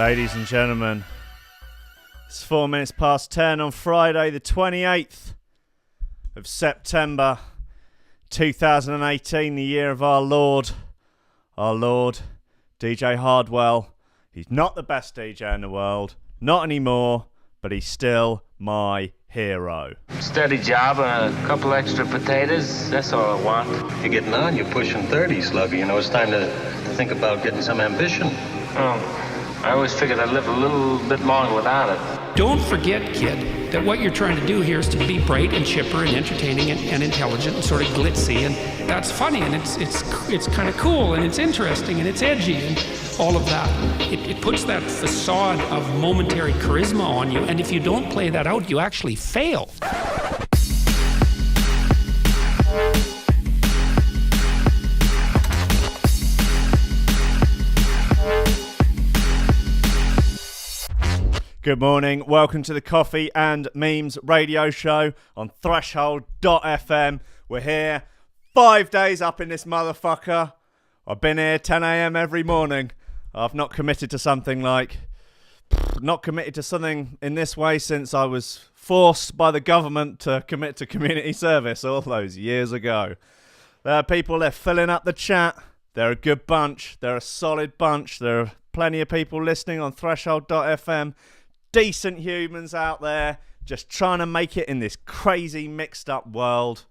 Ladies and gentlemen, it's 4 minutes past 10 on Friday, the 28th of September 2018, the year of our Lord, DJ Hardwell. He's not the best DJ in the world, not anymore, but he's still my hero. Steady job and a couple extra potatoes, that's all I want. You're getting on, you're pushing 30, Slugger. You know, it's time to think about getting some ambition. Oh, I always figured I'd live a little bit longer without it. Don't forget, kid, that what you're trying to do here is to be bright and chipper and entertaining and intelligent and sort of glitzy, and that's funny, and it's kind of cool, and it's interesting, and it's edgy, and all of that. It puts that facade of momentary charisma on you, and if you don't play that out, you actually fail. Good morning, welcome to the Coffee and Memes radio show on Threshold.fm. We're here 5 days up in this motherfucker. I've been here 10 a.m. every morning. I've not committed to something in this way since I was forced by the government to commit to community service all those years ago. There are people, they're filling up the chat. They're a good bunch. They're a solid bunch. There are plenty of people listening on Threshold.fm. Decent humans out there just trying to make it in this crazy mixed up world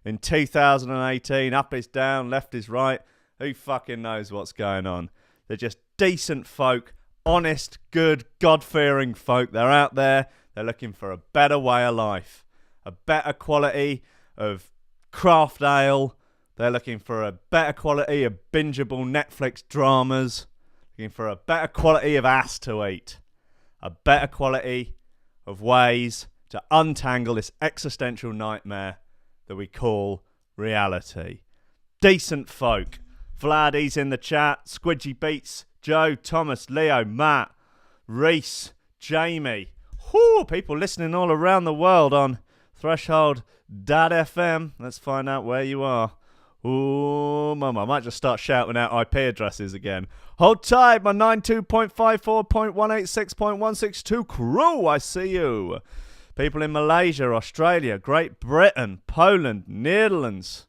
in 2018. Up is down, left is right. Who fucking knows what's going on? They're just decent folk, honest, good, God-fearing folk. They're out there. They're looking for a better way of life, a better quality of craft ale. They're looking for a better quality of bingeable Netflix dramas, looking for a better quality of ass to eat. A better quality of ways to untangle this existential nightmare that we call reality. Decent folk. Vladdy's in the chat. Squidgy Beats. Joe, Thomas, Leo, Matt, Reese, Jamie. Whoo, people listening all around the world on Threshold.fm. Let's find out where you are. Ooh, mama, I might just start shouting out IP addresses again. Hold tight, my 92.54.186.162 crew, I see you. People in Malaysia, Australia, Great Britain, Poland, Netherlands.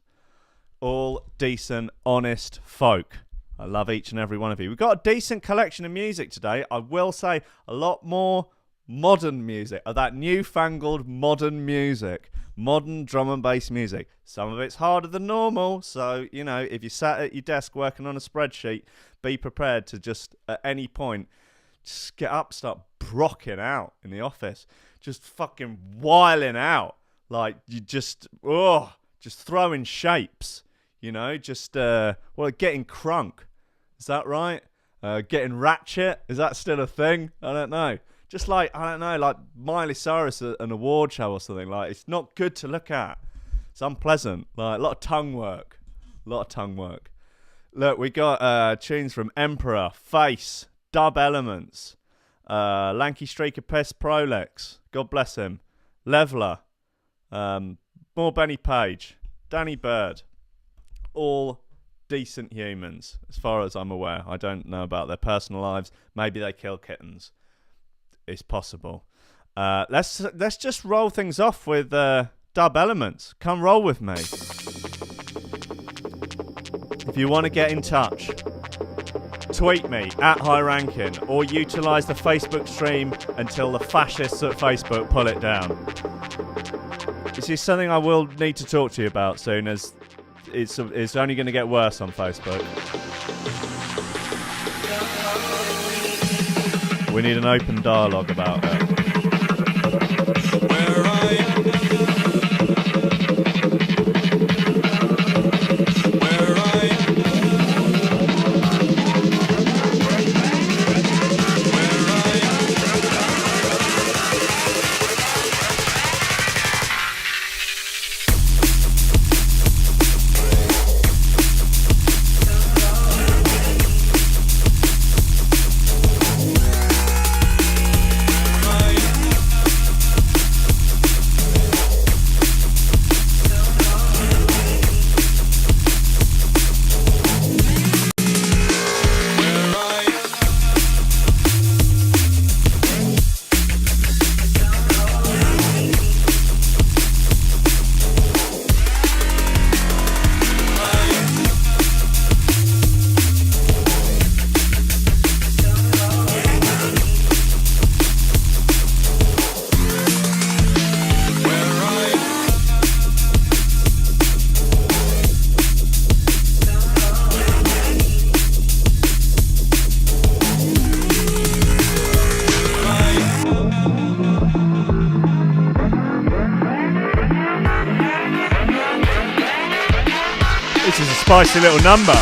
All decent, honest folk. I love each and every one of you. We've got a decent collection of music today. I will say a lot more modern music, of that newfangled modern music. Modern drum and bass music. Some of it's harder than normal, so, you know, if you sat at your desk working on a spreadsheet, be prepared to just, at any point, just get up, start brocking out in the office. Just fucking whiling out. Like, you just throwing shapes, you know, just, getting crunk. Is that right? Getting ratchet? Is that still a thing? I don't know. Just like Miley Cyrus at an award show or something. Like, it's not good to look at. It's unpleasant. Like, a lot of tongue work. Look, we got tunes from Emperor, Face, Dub Elements, Lanky Streaker Piss Prolex, God bless him, Leveler, more Benny Page, Danny Bird. All decent humans, as far as I'm aware. I don't know about their personal lives. Maybe they kill kittens. It's possible. Let's just roll things off with Dub Elements. Come roll with me. If you want to get in touch, tweet me at High Ranking or utilise the Facebook stream until the fascists at Facebook pull it down. This is something I will need to talk to you about soon, as it's only going to get worse on Facebook. We need an open dialogue about it. Where I am. Where I am. Where I am. spicy little number.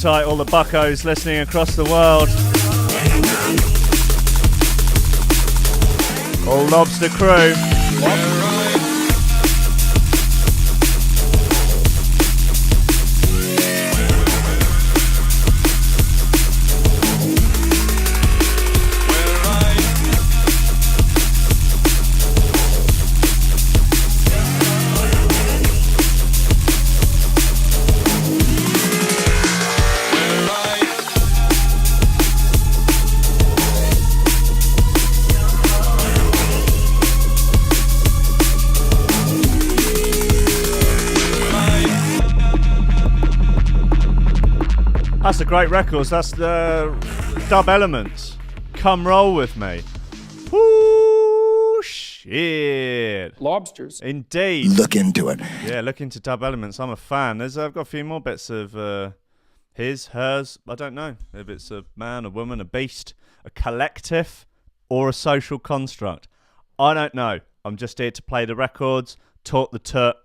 Tight, all the buccos listening across the world. All lobster crew. That's the great records. That's the Dub Elements. Come roll with me. Whoo, shit. Lobsters. Indeed. Look into it. Yeah, look into Dub Elements. I'm a fan. I've got a few more bits of his, hers. I don't know if it's a man, a woman, a beast, a collective, or a social construct. I don't know. I'm just here to play the records, talk the tut.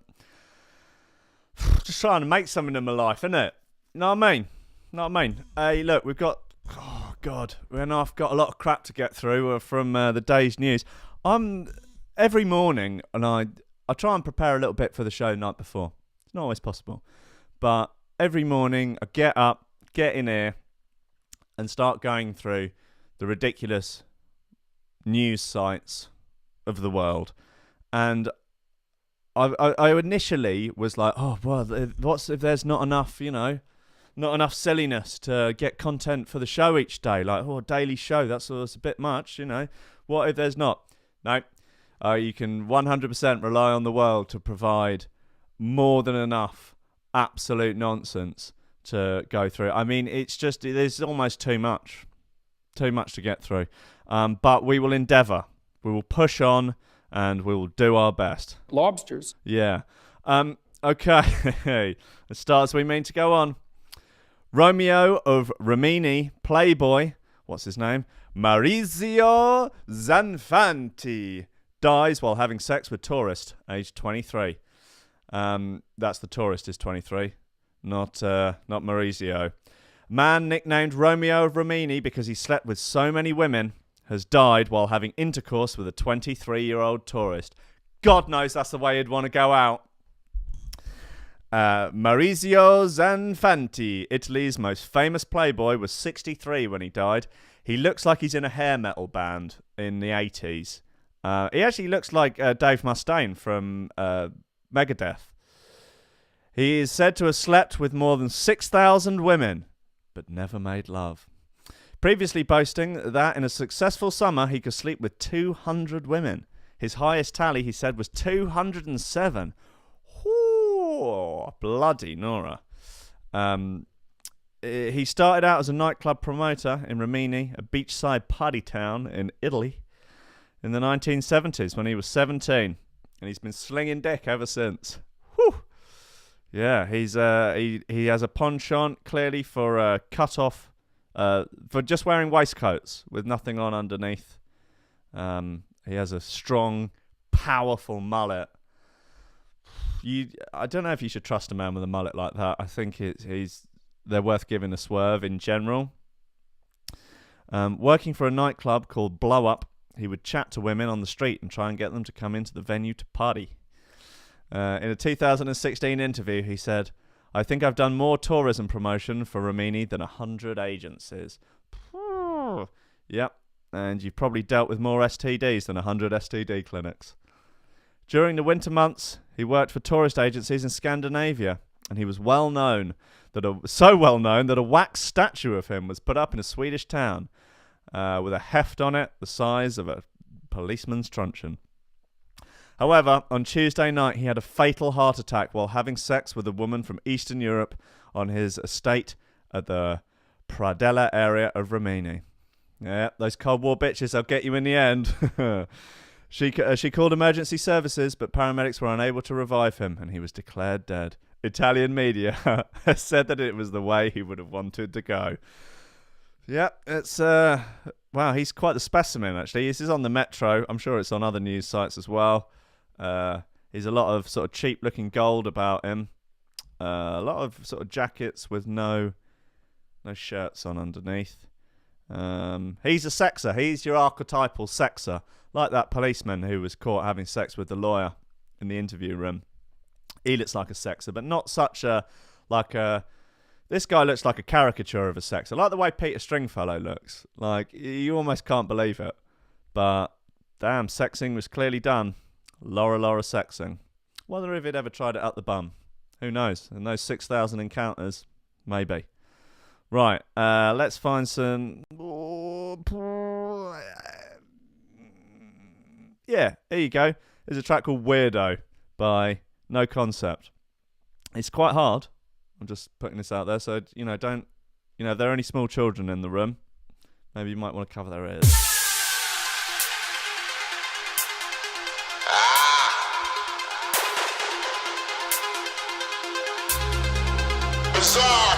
Just trying to make something in my life, innit? You know what I mean? Hey, look, we've got... Oh, God. I've got a lot of crap to get through from the day's news. Every morning, and I try and prepare a little bit for the show the night before. It's not always possible. But every morning, I get up, get in here, and start going through the ridiculous news sites of the world. And I initially was like, oh, well, what's if there's not enough, not enough silliness to get content for the show each day. Like, a daily show, that's a bit much, What if there's not? No. You can 100% rely on the world to provide more than enough absolute nonsense to go through. I mean, there's almost too much to get through. But we will endeavour. We will push on and we will do our best. Lobsters. Yeah. Okay. It starts, we mean to go on. Romeo of Rimini, playboy, what's his name? Maurizio Zanfanti, dies while having sex with tourist, aged 23. That's the tourist is 23, not Maurizio. Man nicknamed Romeo of Rimini because he slept with so many women has died while having intercourse with a 23-year-old tourist. God knows that's the way he'd want to go out. Maurizio Zanfanti, Italy's most famous playboy, was 63 when he died. He looks like he's in a hair metal band in the 80s. He actually looks like Dave Mustaine from Megadeth. He is said to have slept with more than 6,000 women, but never made love. Previously boasting that in a successful summer he could sleep with 200 women. His highest tally, he said, was 207. Bloody Nora. He started out as a nightclub promoter in Rimini, a beachside party town in Italy, in the 1970s when he was 17, and he's been slinging dick ever since. Whew. Yeah, he has a penchant clearly for cut off, for just wearing waistcoats with nothing on underneath. He has a strong, powerful mullet. I don't know if you should trust a man with a mullet like that. I think they're worth giving a swerve in general. Working for a nightclub called Blow Up, he would chat to women on the street and try and get them to come into the venue to party. In a 2016 interview, he said, "I think I've done more tourism promotion for Rimini than 100 agencies." Yep, and you've probably dealt with more STDs than 100 STD clinics. During the winter months, he worked for tourist agencies in Scandinavia, and he was so well known that a wax statue of him was put up in a Swedish town with a heft on it the size of a policeman's truncheon. However, on Tuesday night, he had a fatal heart attack while having sex with a woman from Eastern Europe on his estate at the Pradella area of Rimini. Yeah, those Cold War bitches, they'll get you in the end. She called emergency services, but paramedics were unable to revive him, and he was declared dead. Italian media has said that it was the way he would have wanted to go. Yeah, it's wow, he's quite the specimen, actually. This is on the Metro. I'm sure it's on other news sites as well. He's a lot of sort of cheap-looking gold about him. A lot of sort of jackets with no shirts on underneath. He's a sexer. He's your archetypal sexer, like that policeman who was caught having sex with the lawyer in the interview room. He looks like a sexer, but not such a This guy looks like a caricature of a sexer. I like the way Peter Stringfellow looks. Like, you almost can't believe it. But, damn, sexing was clearly done. Laura sexing. Wonder if he'd ever tried it up the bum. Who knows? In those 6,000 encounters, maybe. Right, let's find some... Yeah, here you go. There's a track called Weirdo by No Concept. It's quite hard. I'm just putting this out there, so, if there are any small children in the room, maybe you might want to cover their ears. Bizarre.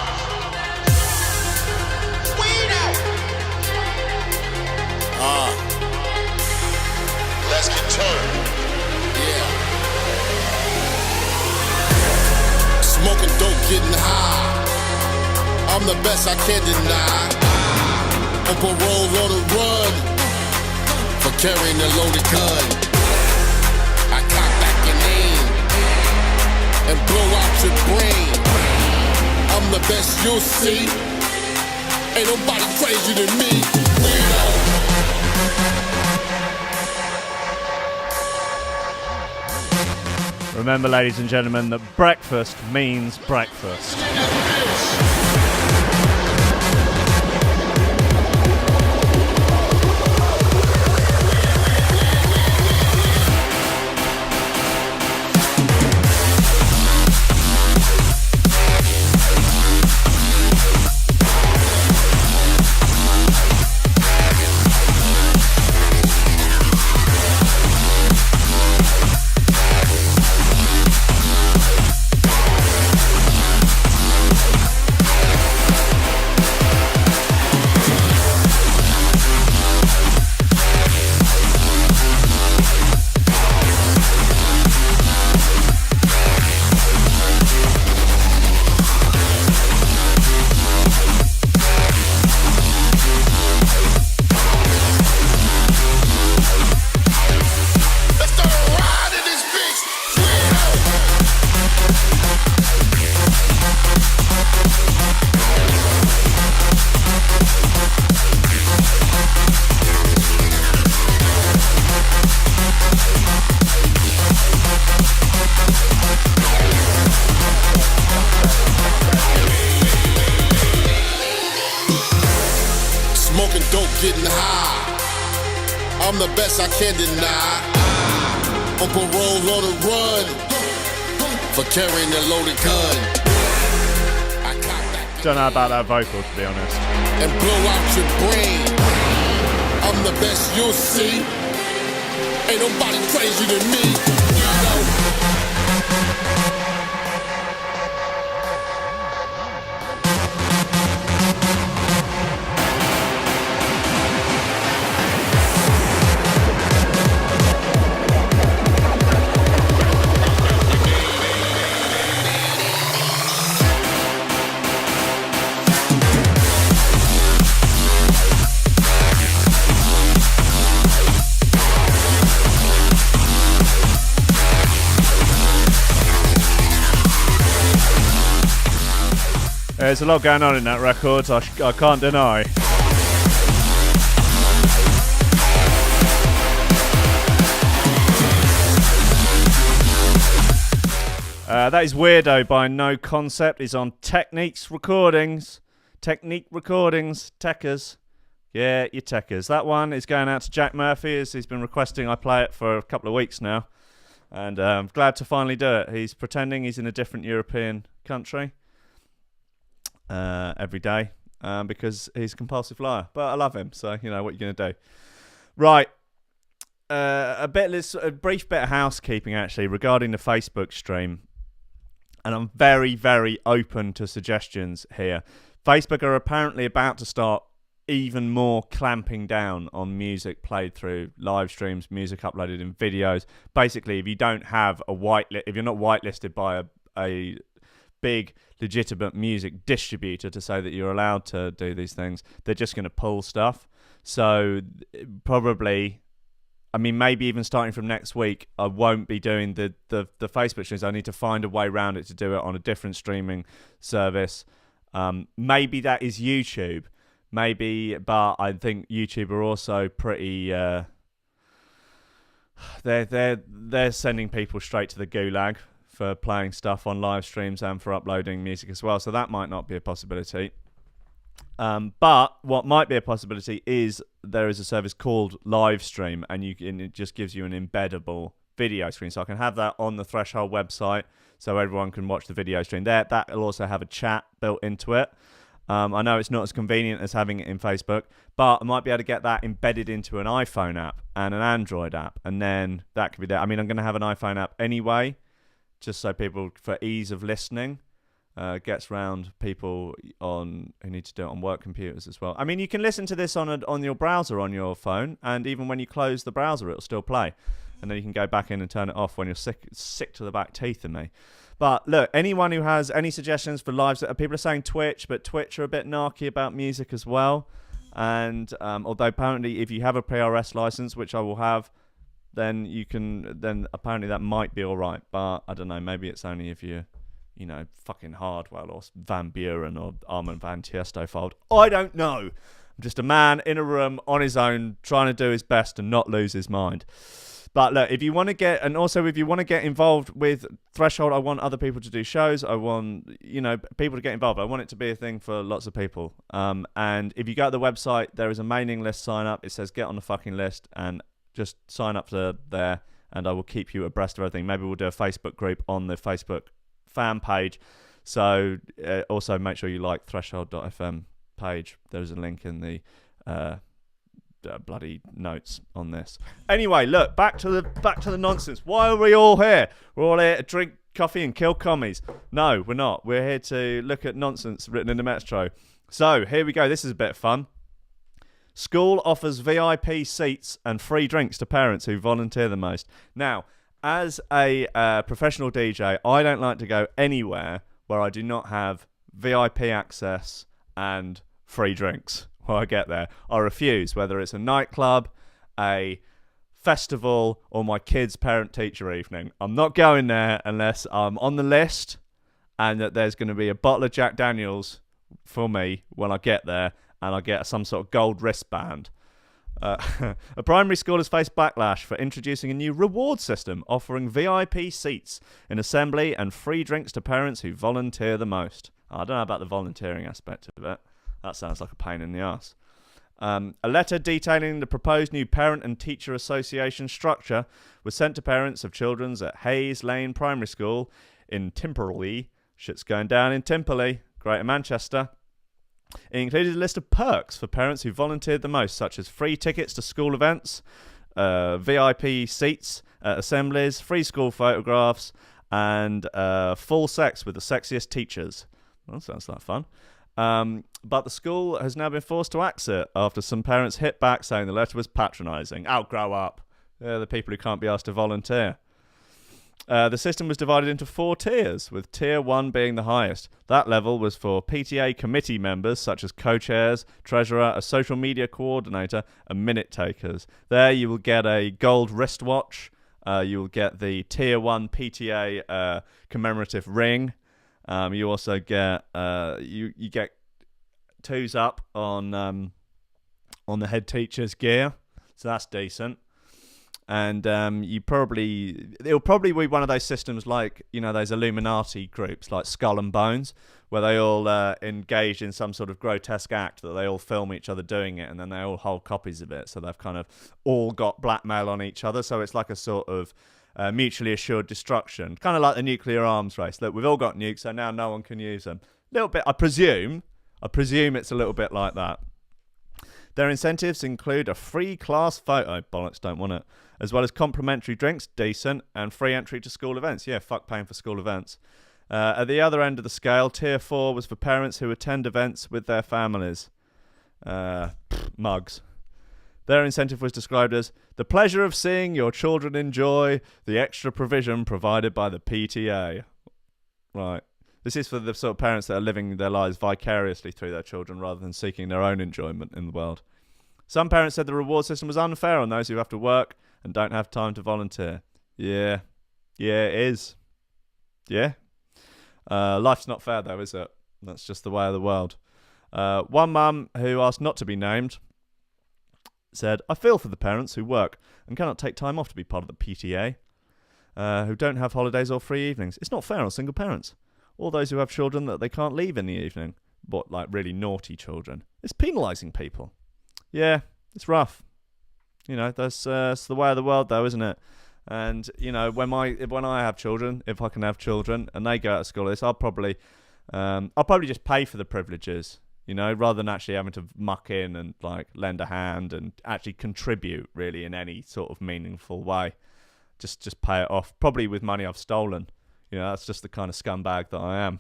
Weirdo. Let's get turned. Yeah. Smoking dope, getting high. I'm the best, I can't deny. On parole, on the run for carrying a loaded gun. I cock back and aim and blow out your brain. I'm the best you'll see. Ain't nobody crazier than me. Remember, ladies and gentlemen, that breakfast means breakfast. I'm the best, I can't deny. On parole, on the run for carrying a loaded gun. Don't know about that vocal, to be honest. And blow out your brain. I'm the best you'll see. Ain't nobody crazier than me. There's a lot going on in that record, I can't deny. That is Weirdo by No Concept. He's on Technique Recordings. Techers. Yeah, you techers. That one is going out to Jack Murphy, as he's been requesting I play it for a couple of weeks now. And I'm glad to finally do it. He's pretending he's in a different European country every day because he's a compulsive liar. But I love him, so you know what you're going to do. Right. A brief bit of housekeeping, actually, regarding the Facebook stream. And I'm very, very open to suggestions here. Facebook are apparently about to start even more clamping down on music played through live streams, music uploaded in videos. Basically, if you don't have if you're not whitelisted by a big legitimate music distributor to say that you're allowed to do these things, they're just going to pull stuff. So probably, I mean, maybe even starting from next week, I won't be doing the Facebook streams. I need to find a way around it to do it on a different streaming service. Maybe that is YouTube. Maybe, but I think YouTube are also pretty. They're sending people straight to the gulag for playing stuff on live streams and for uploading music as well. So that might not be a possibility. But what might be a possibility is there is a service called Livestream, and it just gives you an embeddable video screen. So I can have that on the Threshold website, so everyone can watch the video stream there. That will also have a chat built into it. I know it's not as convenient as having it in Facebook, but I might be able to get that embedded into an iPhone app and an Android app, and then that could be there. I mean, I'm going to have an iPhone app anyway, just so people, for ease of listening, gets round people who need to do it on work computers as well. I mean, you can listen to this on your browser on your phone, and even when you close the browser, it'll still play. And then you can go back in and turn it off when you're sick to the back teeth of me. But look, anyone who has any suggestions for lives, people are saying Twitch, but Twitch are a bit narky about music as well. And although apparently if you have a PRS license, which I will have, then apparently that might be all right. But I don't know, maybe it's only if you're, fucking Hardwell or Van Buren or Armand Van Tiesto fold. I don't know. I'm just a man in a room on his own trying to do his best and not lose his mind. But look, if you want to get involved with Threshold, I want other people to do shows. I want, people to get involved. I want it to be a thing for lots of people. And if you go to the website, there is a mailing list sign up. It says get on the fucking list and just sign up to there, and I will keep you abreast of everything. Maybe we'll do a Facebook group on the Facebook fan page. So also make sure you like threshold.fm page. There's a link in the bloody notes on this. Anyway, look, back to the nonsense. Why are we all here? We're all here to drink coffee and kill commies. No, we're not. We're here to look at nonsense written in the Metro. So here we go. This is a bit of fun. School offers VIP seats and free drinks to parents who volunteer the most. Now, as a professional DJ, I don't like to go anywhere where I do not have VIP access and free drinks. When I get there, I refuse, whether it's a nightclub, a festival, or my kid's parent-teacher evening. I'm not going there unless I'm on the list and that there's going to be a bottle of Jack Daniels for me when I get there, and I get some sort of gold wristband. A primary school has faced backlash for introducing a new reward system offering VIP seats in assembly and free drinks to parents who volunteer the most. I don't know about the volunteering aspect of it. That sounds like a pain in the ass. A letter detailing the proposed new Parent and Teacher Association structure was sent to parents of children at Hayes Lane Primary School in Timperley. Shit's going down in Timperley, Greater Manchester. It included a list of perks for parents who volunteered the most, such as free tickets to school events, VIP seats at assemblies, free school photographs, and full sex with the sexiest teachers. Well, that sounds like fun. But the school has now been forced to axe it after some parents hit back saying the letter was patronising. Oh, grow up. They're the people who can't be asked to volunteer. The system was divided into 4 tiers, with Tier 1 being the highest. That level was for PTA committee members, such as co-chairs, treasurer, a social media coordinator, and minute takers. There you will get a gold wristwatch. You will get the Tier 1 PTA commemorative ring. You also get you get 2s up on the head teacher's gear, so that's decent. And it'll probably be one of those systems like, you know, those Illuminati groups like Skull and Bones, where they all engage in some sort of grotesque act that they all film each other doing it, and then they all hold copies of it. So they've kind of all got blackmail on each other. So it's like a sort of mutually assured destruction, kind of like the nuclear arms race. Look, we've all got nukes, so now no one can use them. A little bit, I presume it's a little bit like that. Their incentives include a free class photo, bollocks, don't want it, as well as complimentary drinks, decent, and free entry to school events. Yeah, fuck paying for school events. At the other end of the scale, Tier 4 was for parents who attend events with their families. Mugs. Their incentive was described as the pleasure of seeing your children enjoy the extra provision provided by the PTA. Right. This is for the sort of parents that are living their lives vicariously through their children rather than seeking their own enjoyment in the world. Some parents said the reward system was unfair on those who have to work and don't have time to volunteer. Yeah, it is. Yeah. Life's not fair though, is it? That's just the way of the world. One mum who asked not to be named said, I feel for the parents who work and cannot take time off to be part of the PTA, who don't have holidays or free evenings. It's not fair on single parents. Or those who have children that they can't leave in the evening. But like really naughty children. It's penalising people. Yeah, it's rough. You know, that's it's the way of the world though, isn't it? And, you know, when I have children, if I can have children, and they go out of school, I'll probably just pay for the privileges, you know, rather than actually having to muck in and like lend a hand and actually contribute really in any sort of meaningful way. Just pay it off, probably with money I've stolen. You know, that's just the kind of scumbag that I am.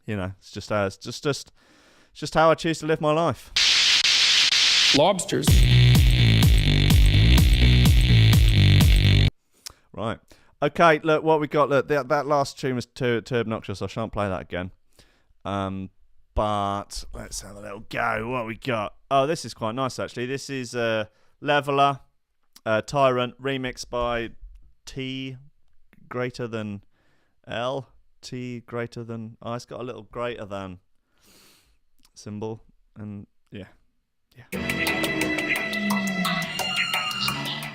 You know, it's just how I choose to live my life. Lobsters. Right. Okay, look, what we got. Look, that last tune was too obnoxious. I shan't play that again. But let's have a little go. What we got? Oh, this is quite nice, actually. This is Leveler, Tyrant, remixed by T greater than L, T greater than I. It's got a little greater than symbol, and yeah.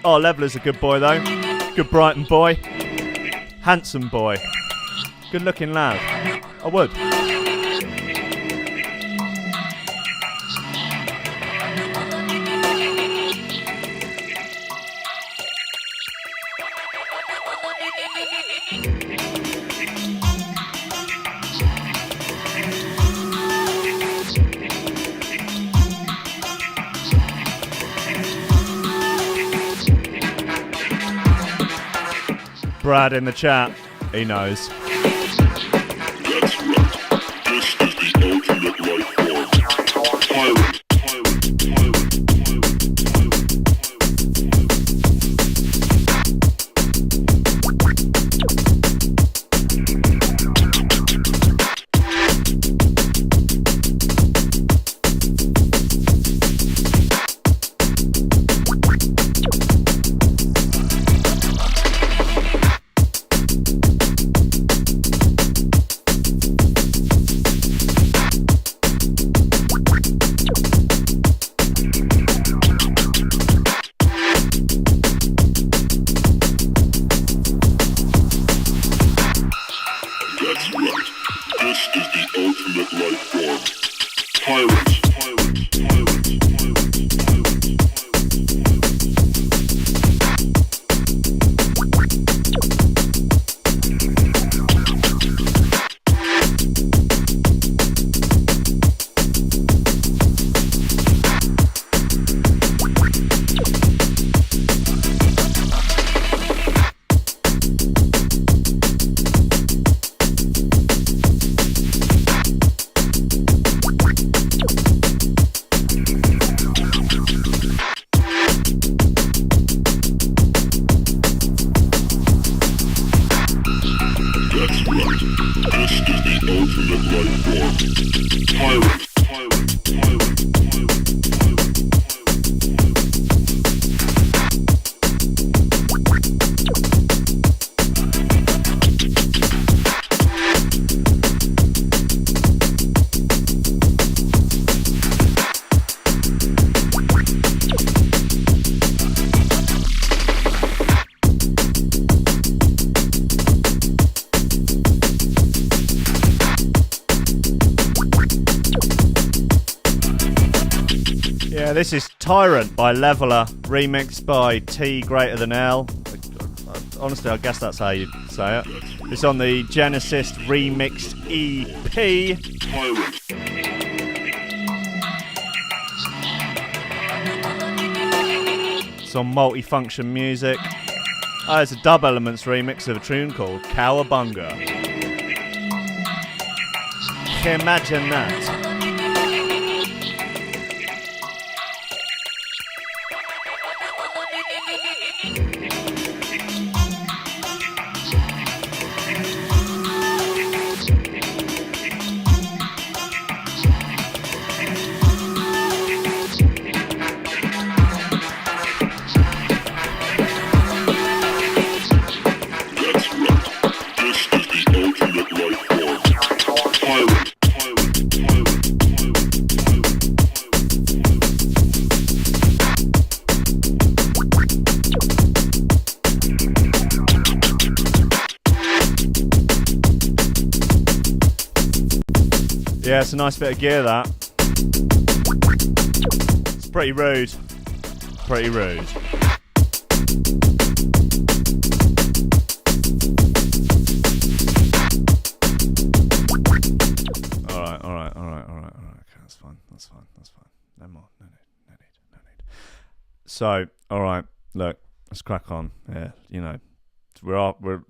Oh, Leveler's a good boy though. Good Brighton boy. Handsome boy. Good looking lad. I would. Brad in the chat, he knows. That's right. This is the ultimate life form. Tyrant. Yeah, this is Tyrant by Leveler, remixed by T greater than L. Honestly, I guess that's how you say it. It's on the Genesis remixed EP. Tyrant. It's on Multifunction Music. Oh, it's a Dub Elements remix of a tune called Cowabunga. Imagine that. Yeah, it's a nice bit of gear, that. It's pretty rude. Pretty rude. Alright. Okay, that's fine. No more. No need. So, alright, look, let's crack on. Yeah, you know, we're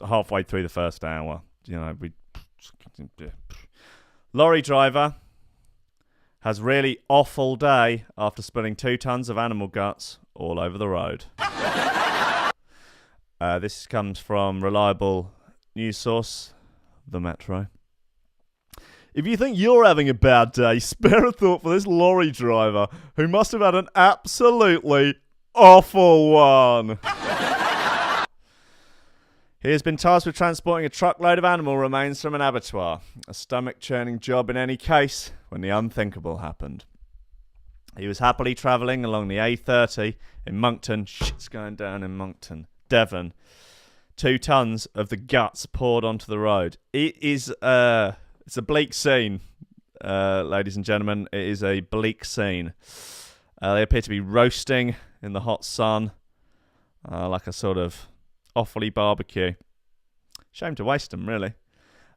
halfway through the first hour. You know, lorry driver has really awful day after spilling 2 tons of animal guts all over the road. This comes from reliable news source, The Metro. If you think you're having a bad day, spare a thought for this lorry driver who must have had an absolutely awful one. He has been tasked with transporting a truckload of animal remains from an abattoir. A stomach-churning job in any case when the unthinkable happened. He was happily travelling along the A30 in Moncton. Shit's going down in Moncton, Devon. 2 tons of the guts poured onto the road. It's a bleak scene, ladies and gentlemen. It is a bleak scene. They appear to be roasting in the hot sun, like a sort of Offaly barbecue. Shame to waste them, really.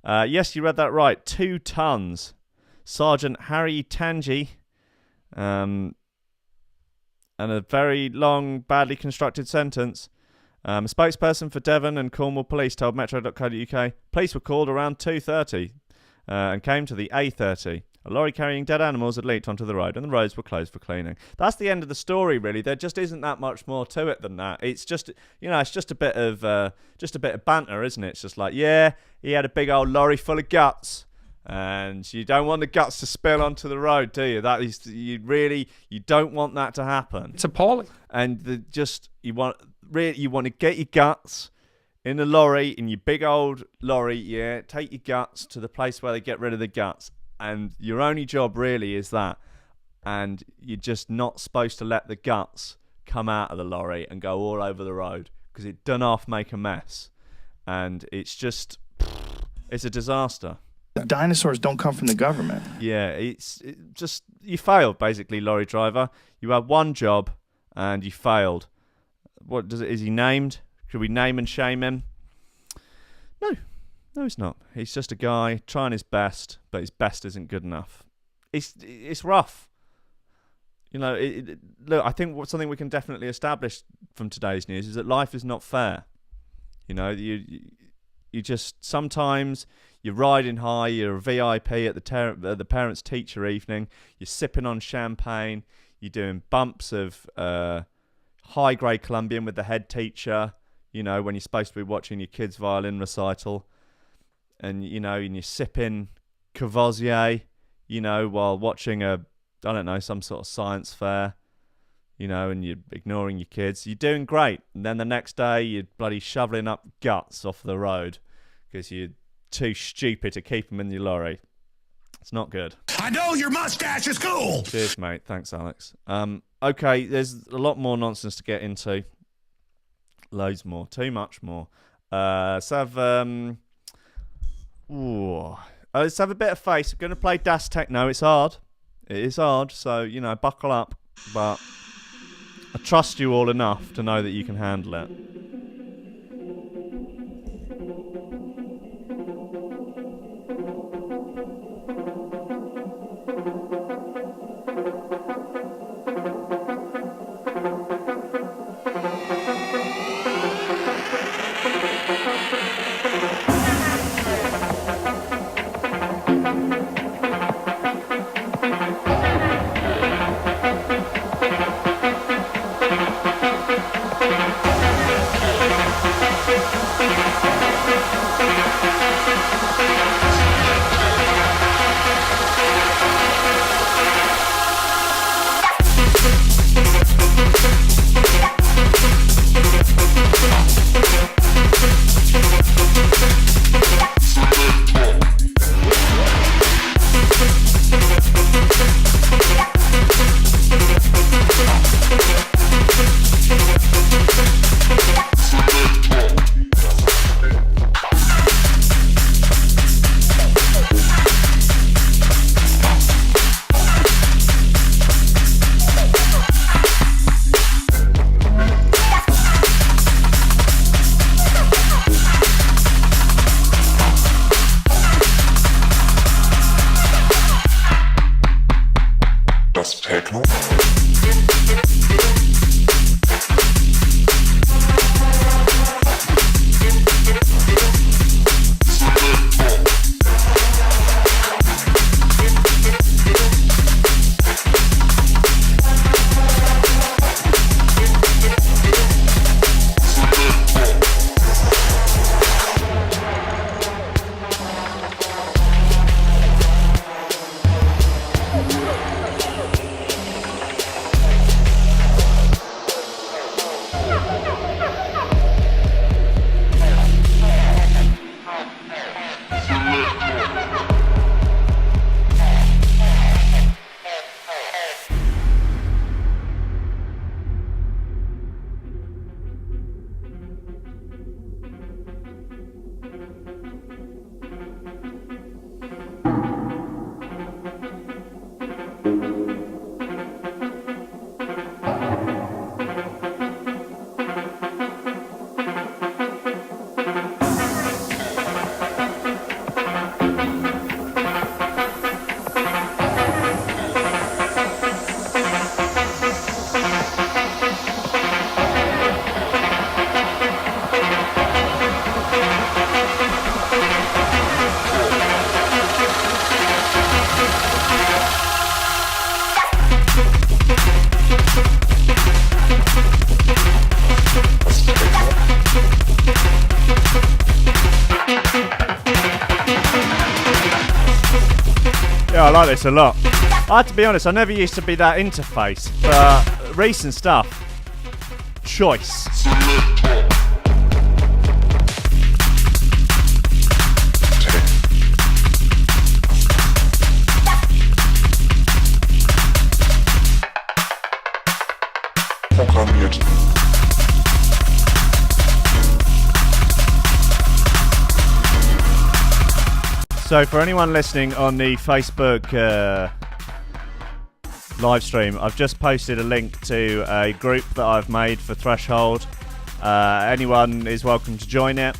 Yes, you read that right. 2 tons. Sergeant Harry Tangi, and a very long, badly constructed sentence. A spokesperson for Devon and Cornwall Police told metro.co.uk police were called around 2:30 and came to the A30. A lorry carrying dead animals had leaked onto the road and the roads were closed for cleaning. That's the end of the story, really. There just isn't that much more to it than that. It's just, you know, it's just a bit of banter, isn't it? It's just like, yeah, he had a big old lorry full of guts, and you don't want the guts to spill onto the road, do you? That is, you don't want that to happen. It's appalling. And you want to get your guts in the lorry, in your big old lorry, yeah. Take your guts to the place where they get rid of the guts. And your only job really is that. And you're just not supposed to let the guts come out of the lorry and go all over the road, because it done off make a mess. And it's a disaster. Dinosaurs don't come from the government. Yeah, you failed, basically, lorry driver. You had one job and you failed. Is he named? Should we name and shame him? No, he's not. He's just a guy trying his best, but his best isn't good enough. It's rough. You know, look, I think something we can definitely establish from today's news is that life is not fair. You know, you just, sometimes you're riding high, you're a VIP at the parents' teacher evening, you're sipping on champagne, you're doing bumps of high-grade Colombian with the head teacher, you know, when you're supposed to be watching your kid's violin recital. And, you know, and you're sipping Courvoisier, you know, while watching some sort of science fair, you know, and you're ignoring your kids. You're doing great. And then the next day, you're bloody shoveling up guts off the road because you're too stupid to keep them in your lorry. It's not good. I know your mustache is cool. Cheers, mate. Thanks, Alex. Okay, there's a lot more nonsense to get into. Loads more. Too much more. Let's have a bit of face. We're going to play Das Techno. It's hard. It is hard. So, you know, buckle up. but I trust you all enough to know that you can handle it. Das Techno. Yeah, I like this a lot. I have to be honest, I never used to be that interface, but recent stuff, choice. Programmiert. So for anyone listening on the Facebook live stream, I've just posted a link to a group that I've made for Threshold. Anyone is welcome to join it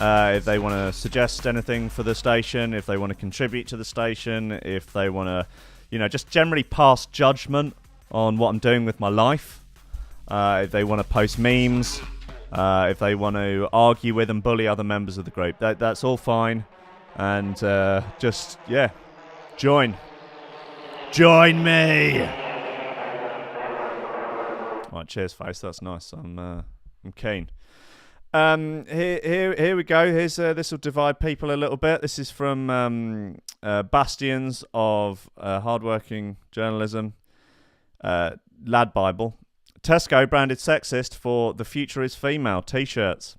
if they want to suggest anything for the station, if they want to contribute to the station, if they want to, just generally pass judgment on what I'm doing with my life. If they want to post memes, if they want to argue with and bully other members of the group, that's all fine. And join me. Right, cheers, face. That's nice. I'm keen. Here we go. Here's this will divide people a little bit. This is from Bastions of Hardworking Journalism. Lad Bible. Tesco branded sexist for "The Future is Female" t-shirts.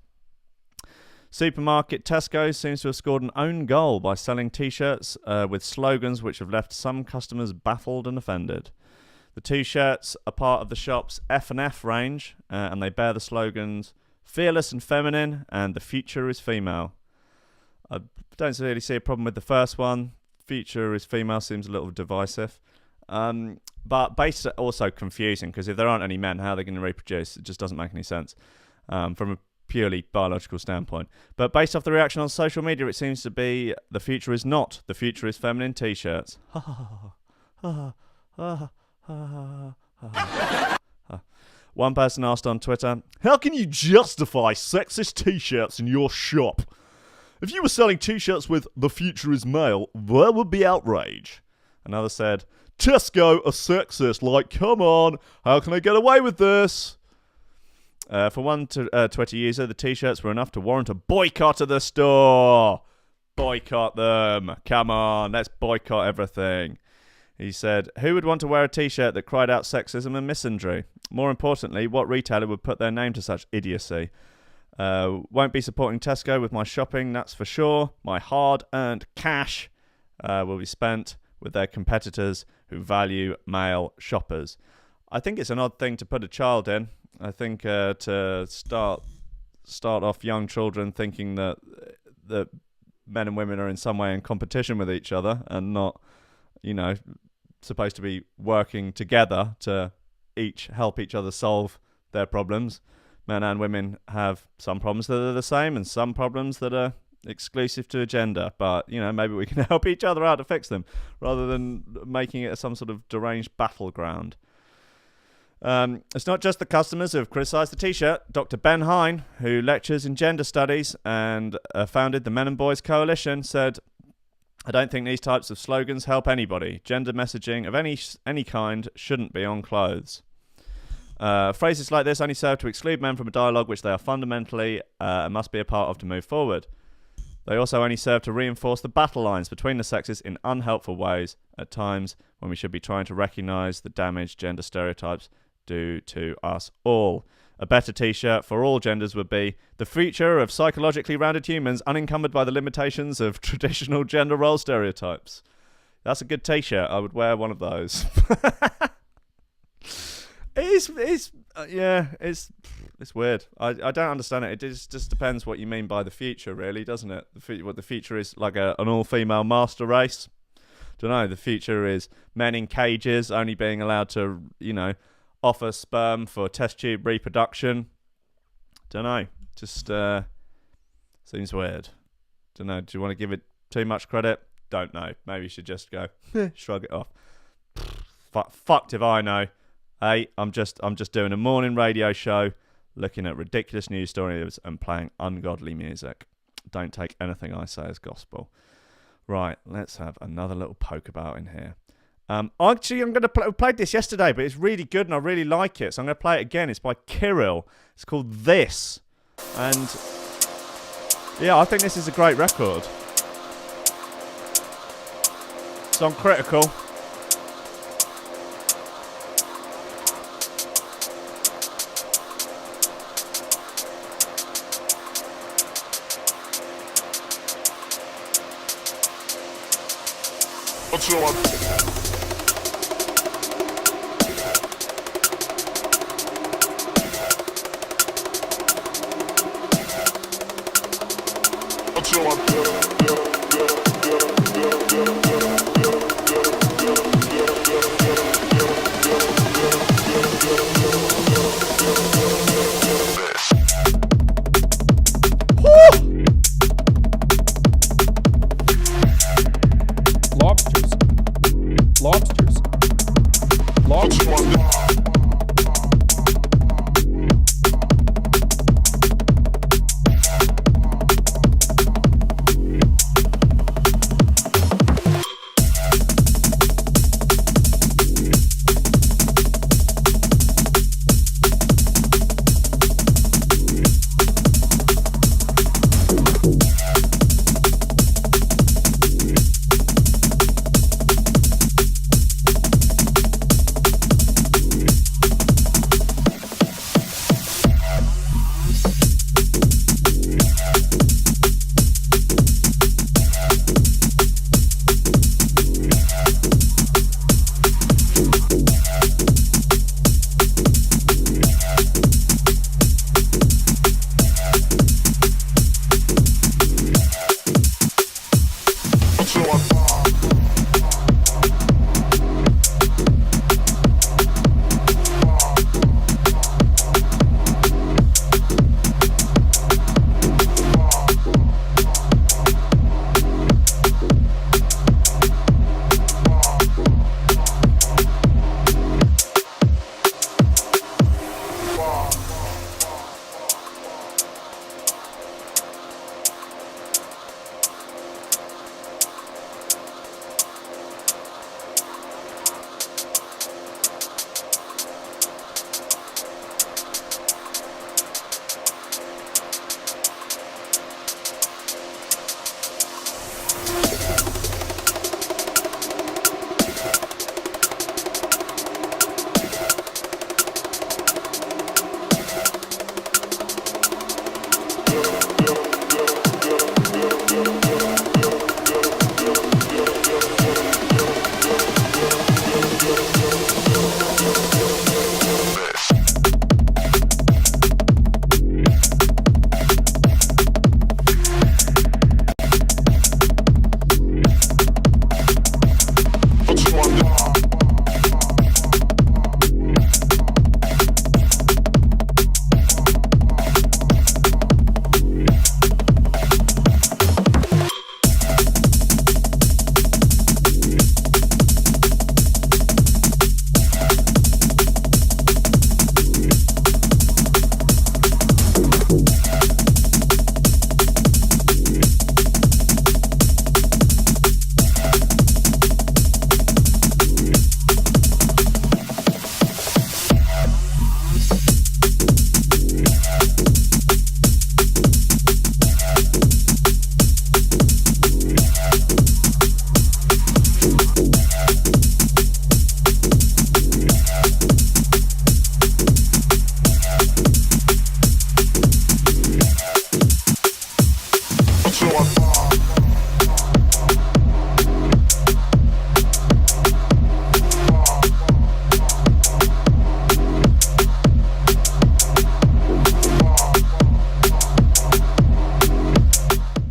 Supermarket Tesco seems to have scored an own goal by selling t-shirts with slogans which have left some customers baffled and offended. The t-shirts are part of the shop's F&F range, and they bear the slogans "Fearless and Feminine" and "The Future is Female." I don't really see a problem with the first one. "Future is Female" seems a little divisive. But also confusing, because if there aren't any men, how are they going to reproduce? It just doesn't make any sense from a purely biological standpoint. But based off the reaction on social media, it seems to be the future is not. The future is feminine t-shirts. One person asked on Twitter, how can you justify sexist t-shirts in your shop? If you were selling t-shirts with the future is male, there would be outrage. Another said, Tesco are sexist, like, come on, how can I get away with this? For one Twitter user, the t-shirts were enough to warrant a boycott of the store. Boycott them. Come on, let's boycott everything. He said, who would want to wear a t-shirt that cried out sexism and misandry? More importantly, what retailer would put their name to such idiocy? Won't be supporting Tesco with my shopping, that's for sure. My hard-earned cash will be spent with their competitors who value male shoppers. I think it's an odd thing to put a child in. I think to start off young children thinking that men and women are in some way in competition with each other and not, supposed to be working together to each help each other solve their problems. Men and women have some problems that are the same and some problems that are exclusive to a gender, but maybe we can help each other out to fix them rather than making it some sort of deranged battleground. It's not just the customers who have criticised the t-shirt. Dr. Ben Hine, who lectures in gender studies and founded the Men and Boys Coalition, said, I don't think these types of slogans help anybody. Gender messaging of any kind shouldn't be on clothes. Phrases like this only serve to exclude men from a dialogue which they are fundamentally must be a part of to move forward. They also only serve to reinforce the battle lines between the sexes in unhelpful ways at times when we should be trying to recognise the damage gender stereotypes do to us all. A better t-shirt for all genders would be the future of psychologically rounded humans unencumbered by the limitations of traditional gender role stereotypes. That's a good t-shirt. I would wear one of those. It's weird. I don't understand it. It just depends what you mean by the future, really, doesn't it? What the future is, like an all-female master race. Don't know. The future is men in cages only being allowed to, offer sperm for test tube reproduction. Don't know. Just seems weird. Don't know. Do you want to give it too much credit? Don't know. Maybe you should just go shrug it off. Fucked if I know. Hey, I'm just doing a morning radio show, looking at ridiculous news stories and playing ungodly music. Don't take anything I say as gospel. Right, let's have another little poke about in here. Actually, I'm going to play. I played this yesterday, but it's really good and I really like it, so I'm going to play it again. It's by Kirill. It's called This, and yeah, I think this is a great record. It's on Critical. What's your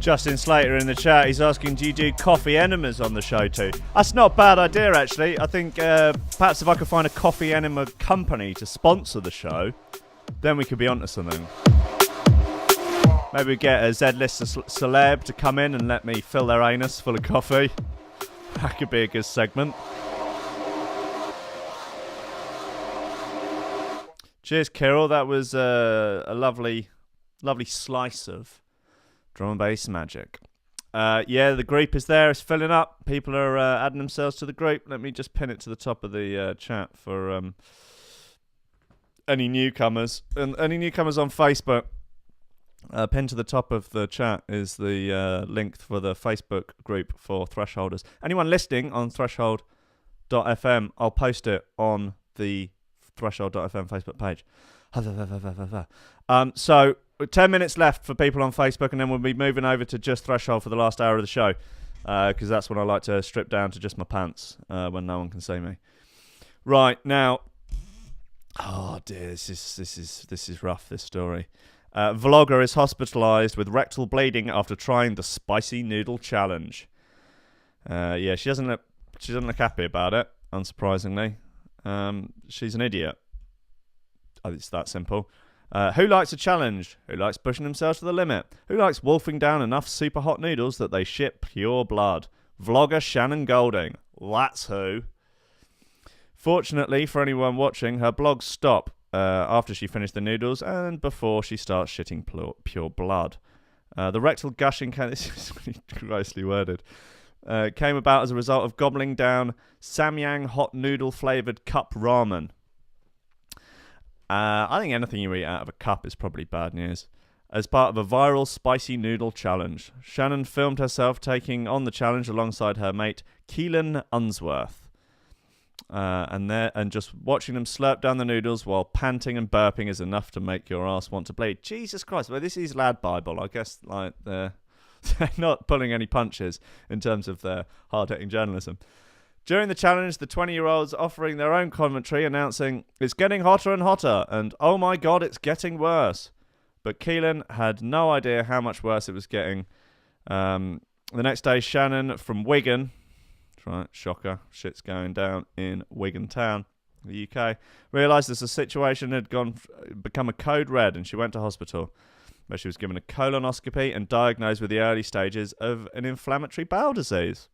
Justin Slater in the chat, he's asking, do you do coffee enemas on the show too? That's not a bad idea, actually. I think perhaps if I could find a coffee enema company to sponsor the show, then we could be onto something. Maybe we get a Z-list celeb to come in and let me fill their anus full of coffee. That could be a good segment. Cheers, Kirill. That was a lovely slice of drum and bass magic. Yeah, the group is there. It's filling up. People are adding themselves to the group. Let me just pin it to the top of the chat for any newcomers. And any newcomers on Facebook, pinned to the top of the chat is the link for the Facebook group for Thresholders. Anyone listening on Threshold.fm, I'll post it on the Threshold.fm Facebook page. So 10 minutes left for people on Facebook, and then we'll be moving over to just Threshold for the last hour of the show, because that's when I like to strip down to just my pants when no one can see me. Right now, oh dear, this is rough. This story. Vlogger is hospitalised with rectal bleeding after trying the spicy noodle challenge. Yeah, she doesn't look happy about it. Unsurprisingly, she's an idiot. It's that simple. Who likes a challenge? Who likes pushing themselves to the limit? Who likes wolfing down enough super hot noodles that they shit pure blood? Vlogger Shannon Golding. That's who. Fortunately for anyone watching, her blogs stop after she finished the noodles and before she starts shitting pure blood. The rectal gushing this is really grossly worded. Came about as a result of gobbling down Samyang hot noodle flavoured cup ramen. I think anything you eat out of a cup is probably bad news. As part of a viral spicy noodle challenge, Shannon filmed herself taking on the challenge alongside her mate Keelan Unsworth. And just watching them slurp down the noodles while panting and burping is enough to make your ass want to bleed. Jesus Christ, well, this is Lad Bible. I guess like they're not pulling any punches in terms of their hard-hitting journalism. During the challenge, the 20-year-olds offering their own commentary, announcing, "It's getting hotter and hotter," and "Oh my God, it's getting worse." But Keelan had no idea how much worse it was getting. The next day, Shannon from Wigan, that's right, shocker, shit's going down in Wigan Town, the UK, realised that the situation had become a code red, and she went to hospital, where she was given a colonoscopy and diagnosed with the early stages of an inflammatory bowel disease.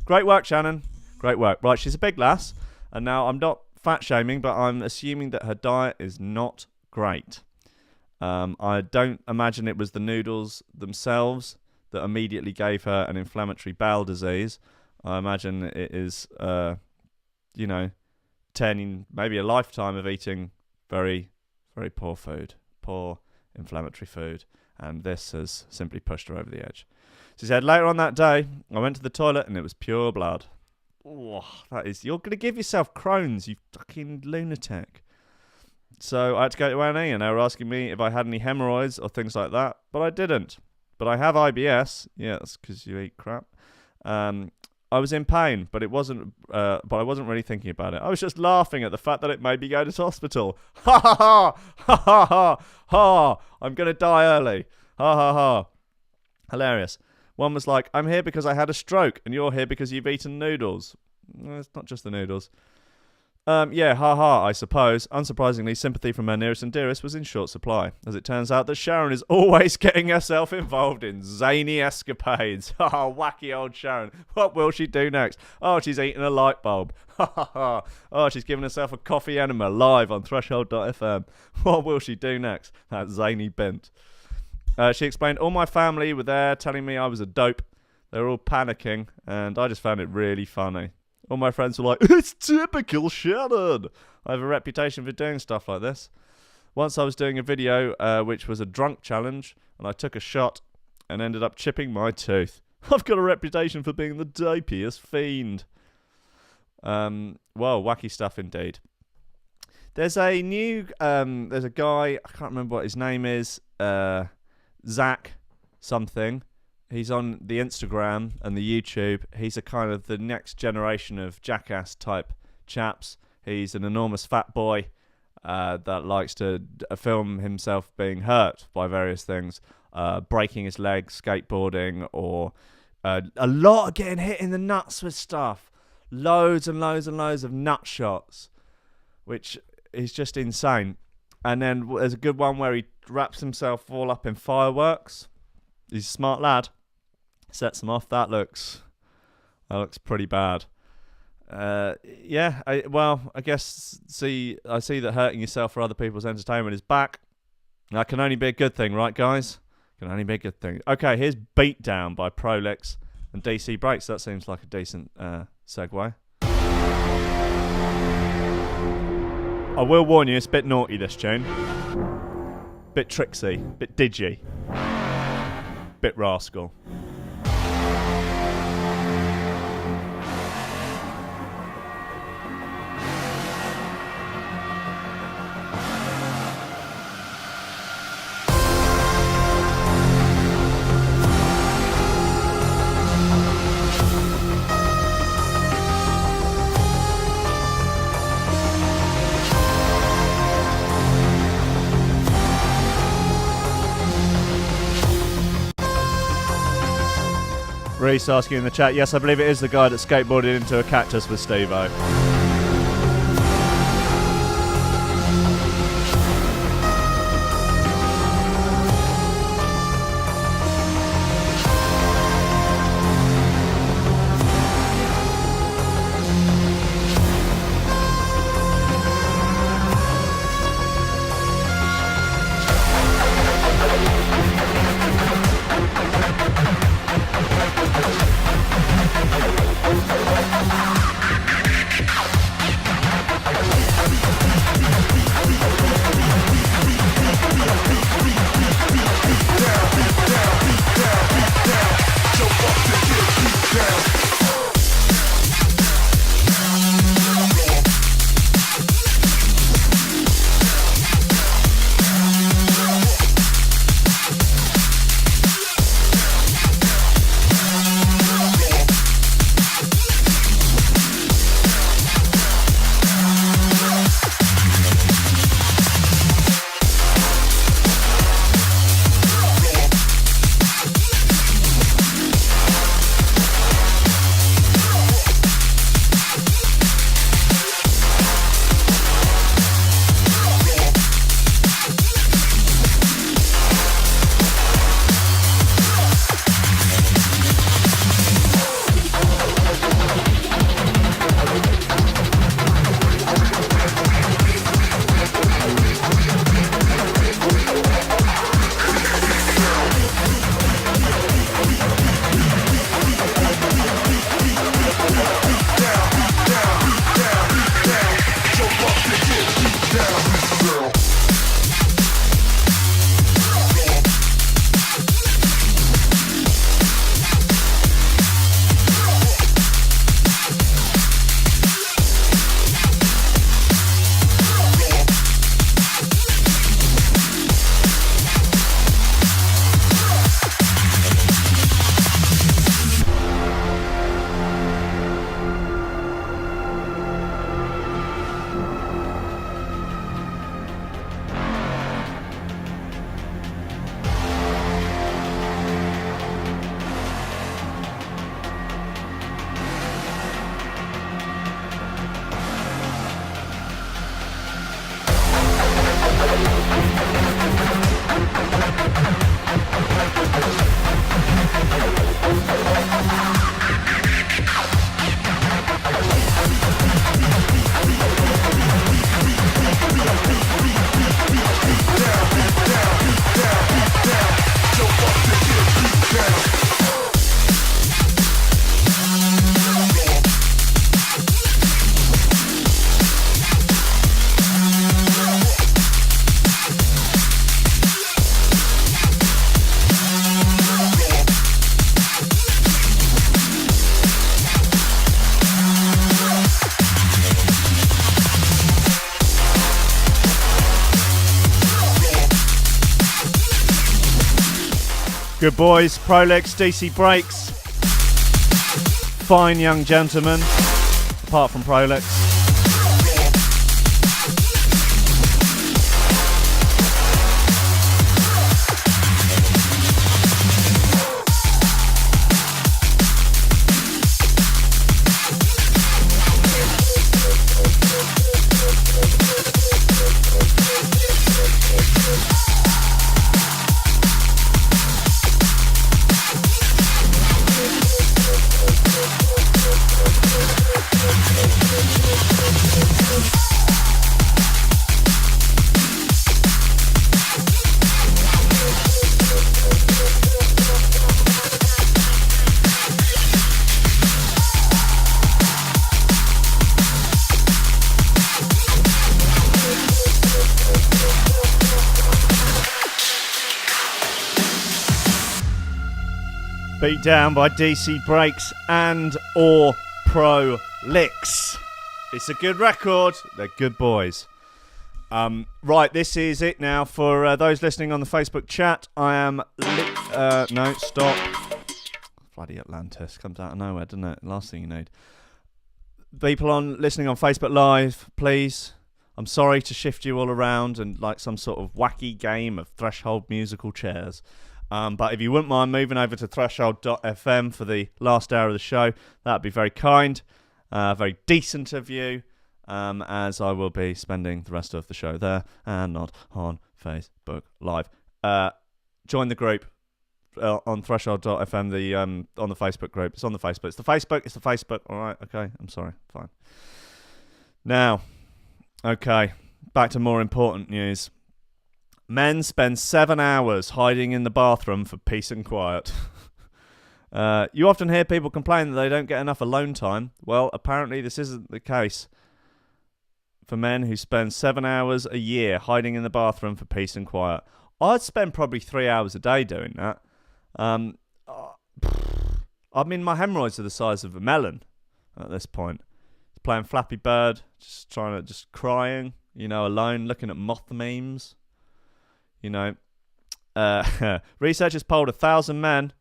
Great work, Shannon. Great work. Right, she's a big lass, and now I'm not fat shaming, but I'm assuming that her diet is not great. I don't imagine it was the noodles themselves that immediately gave her an inflammatory bowel disease. I imagine it is, turning maybe a lifetime of eating very, very poor food, poor inflammatory food, and this has simply pushed her over the edge. She said, later on that day, I went to the toilet and it was pure blood. Oh, you're going to give yourself Crohn's, you fucking lunatic. So I had to go to A&E and they were asking me if I had any hemorrhoids or things like that, but I didn't. But I have IBS. Yeah, that's because you eat crap. I was in pain, but it wasn't. But I wasn't really thinking about it. I was just laughing at the fact that it made me go to hospital. Ha ha ha ha ha ha ha! I'm gonna die early. Ha ha ha! Hilarious. One was like, "I'm here because I had a stroke, and you're here because you've eaten noodles." It's not just the noodles. Yeah, ha, I suppose. Unsurprisingly, sympathy from her nearest and dearest was in short supply, as it turns out that Sharon is always getting herself involved in zany escapades. Oh, wacky old Sharon. What will she do next? Oh, she's eating a light bulb. Oh, she's giving herself a coffee enema live on Threshold.fm. What will she do next? That zany bent. She explained, all my family were there telling me I was a dope. They were all panicking, and I just found it really funny. All my friends were like, "It's typical Shannon." I have a reputation for doing stuff like this. Once I was doing a video which was a drunk challenge, and I took a shot and ended up chipping my tooth. I've got a reputation for being the dopiest fiend. Well, wacky stuff indeed. There's a new, there's a guy, I can't remember what his name is, Zach something. He's on the Instagram and the YouTube. He's a kind of the next generation of jackass type chaps. He's an enormous fat boy that likes to film himself being hurt by various things. breaking his leg, skateboarding, or a lot of getting hit in the nuts with stuff. Loads and loads and loads of nut shots, which is just insane. And then there's a good one where he wraps himself all up in fireworks. He's a smart lad. Sets them off. That looks pretty bad. I guess I see that hurting yourself for other people's entertainment is back. That can only be a good thing, right, guys? Can only be a good thing. Okay, here's Beatdown by Prolix and DC Breaks. That seems like a decent segue. I will warn you, it's a bit naughty, this tune. Bit tricksy, bit digi, bit rascal. Reese asking in the chat, yes, I believe it is the guy that skateboarded into a cactus with Steve-O. Good boys, Prolix, DC Breaks. Fine young gentlemen, apart from Prolix. Beat down by DC Brakes and or Pro Licks. It's a good record. They're good boys. Right, this is it now for those listening on the Facebook chat. I am... no, stop. Bloody Atlantis. Comes out of nowhere, doesn't it? Last thing you need. People listening on Facebook Live, please. I'm sorry to shift you all around and like some sort of wacky game of Threshold musical chairs. But if you wouldn't mind moving over to threshold.fm for the last hour of the show, that'd be very kind, very decent of you, as I will be spending the rest of the show there and not on Facebook Live. Join the group on threshold.fm, on the Facebook group. It's on the Facebook. It's the Facebook. All right, okay, I'm sorry, fine. Now... Okay, back to more important news. Men spend 7 hours hiding in the bathroom for peace and quiet. You often hear people complain that they don't get enough alone time. Well, apparently this isn't the case for men who spend 7 hours a year hiding in the bathroom for peace and quiet. I'd spend probably 3 hours a day doing that. I mean, my hemorrhoids are the size of a melon at this point. Playing Flappy Bird, just crying, alone, looking at moth memes. Researchers polled 1,000 men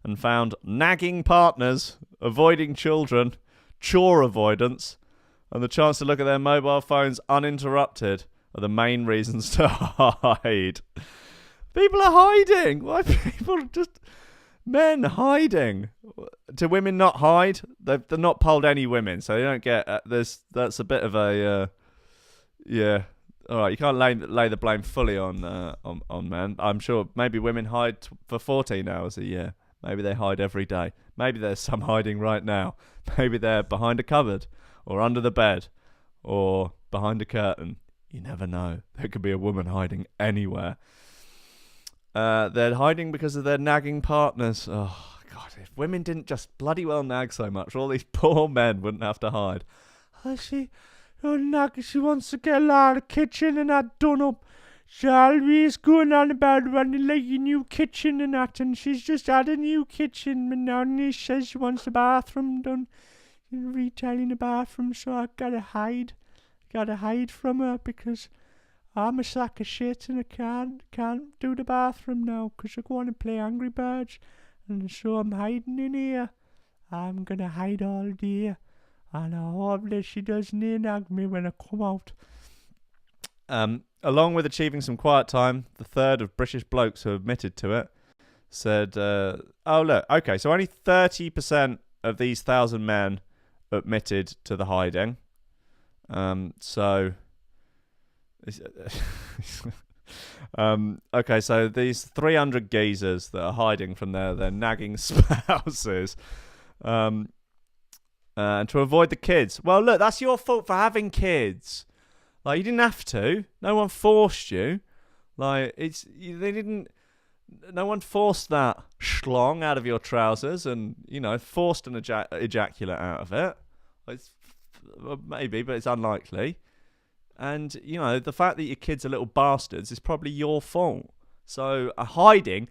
and found nagging partners, avoiding children, chore avoidance, and the chance to look at their mobile phones uninterrupted are the main reasons to hide. People are hiding. Why people just... Men hiding. Do women not hide? They've not polled any women, so they don't get... that's a bit of a... yeah. All right, you can't lay the blame fully on men. I'm sure maybe women hide for 14 hours a year. Maybe they hide every day. Maybe there's some hiding right now. Maybe they're behind a cupboard or under the bed or behind a curtain. You never know. There could be a woman hiding anywhere. They're hiding because of their nagging partners. Oh, God, if women didn't just bloody well nag so much, all these poor men wouldn't have to hide. She wants to get out of the kitchen and that done up. She always going on about running like a new kitchen and that, and she's just had a new kitchen, and now she says she wants the bathroom done. She's retailing the bathroom, so I gotta hide. Gotta hide from her because... I'm a sack of shit and I can't do the bathroom now because I want to play Angry Birds, and so I'm hiding in here. I'm gonna hide all day, and I hope that she doesn't nag me when I come out. Along with achieving some quiet time, the third of British blokes who admitted to it said, oh look, okay, so only 30% of these 1,000 men admitted to the hiding. Okay, so these 300 geezers that are hiding from their nagging spouses, and to avoid the kids. Well, look, that's your fault for having kids. Like, you didn't have to. No one forced you. Like, no one forced that schlong out of your trousers and, forced an ejaculate out of it. Maybe, but it's unlikely. And, the fact that your kids are little bastards is probably your fault. So hiding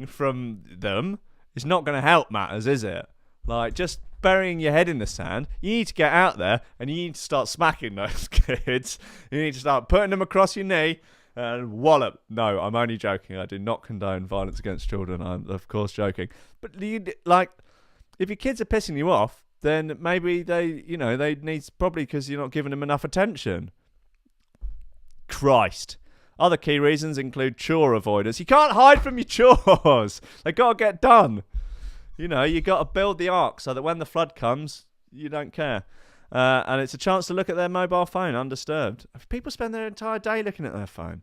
from them is not going to help matters, is it? Like, just burying your head in the sand. You need to get out there and you need to start smacking those kids. You need to start putting them across your knee and wallop. No, I'm only joking. I do not condone violence against children. I'm, of course, joking. But, if your kids are pissing you off, then maybe they need, probably because you're not giving them enough attention. Christ. Other key reasons include chore avoidance. You can't hide from your chores. They got to get done. You got to build the ark so that when the flood comes, you don't care. And it's a chance to look at their mobile phone undisturbed. People spend their entire day looking at their phone.